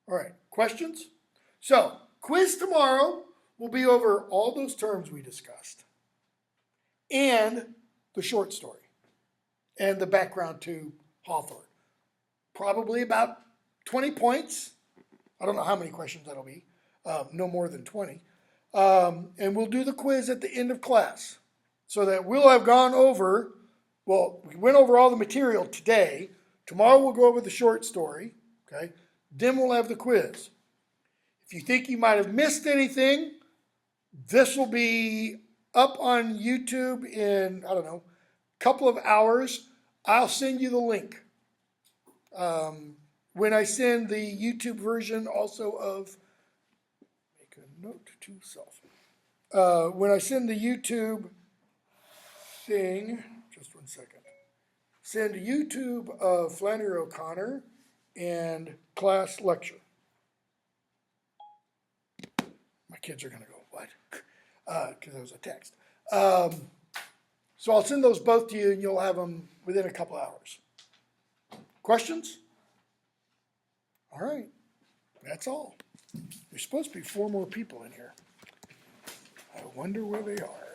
All right, questions? So, quiz tomorrow will be over all those terms we discussed and the short story and the background to Hawthorne. Probably about 20 points. I don't know how many questions that'll be. No more than 20. And we'll do the quiz at the end of class so that we'll have gone over, well, we went over all the material today. Tomorrow we'll go over the short story, okay? Then we'll have the quiz. If you think you might have missed anything, this will be up on YouTube in, I don't know, a couple of hours. I'll send you the link. When I send the YouTube version also of, make a note to self. When I send the YouTube thing, just one second. Send YouTube of Flannery O'Connor and class lecture. My kids are going to go, what? Because that was a text. So I'll send those both to you and you'll have them within a couple hours. Questions? All right. That's all. There's supposed to be 4 more people in here. I wonder where they are.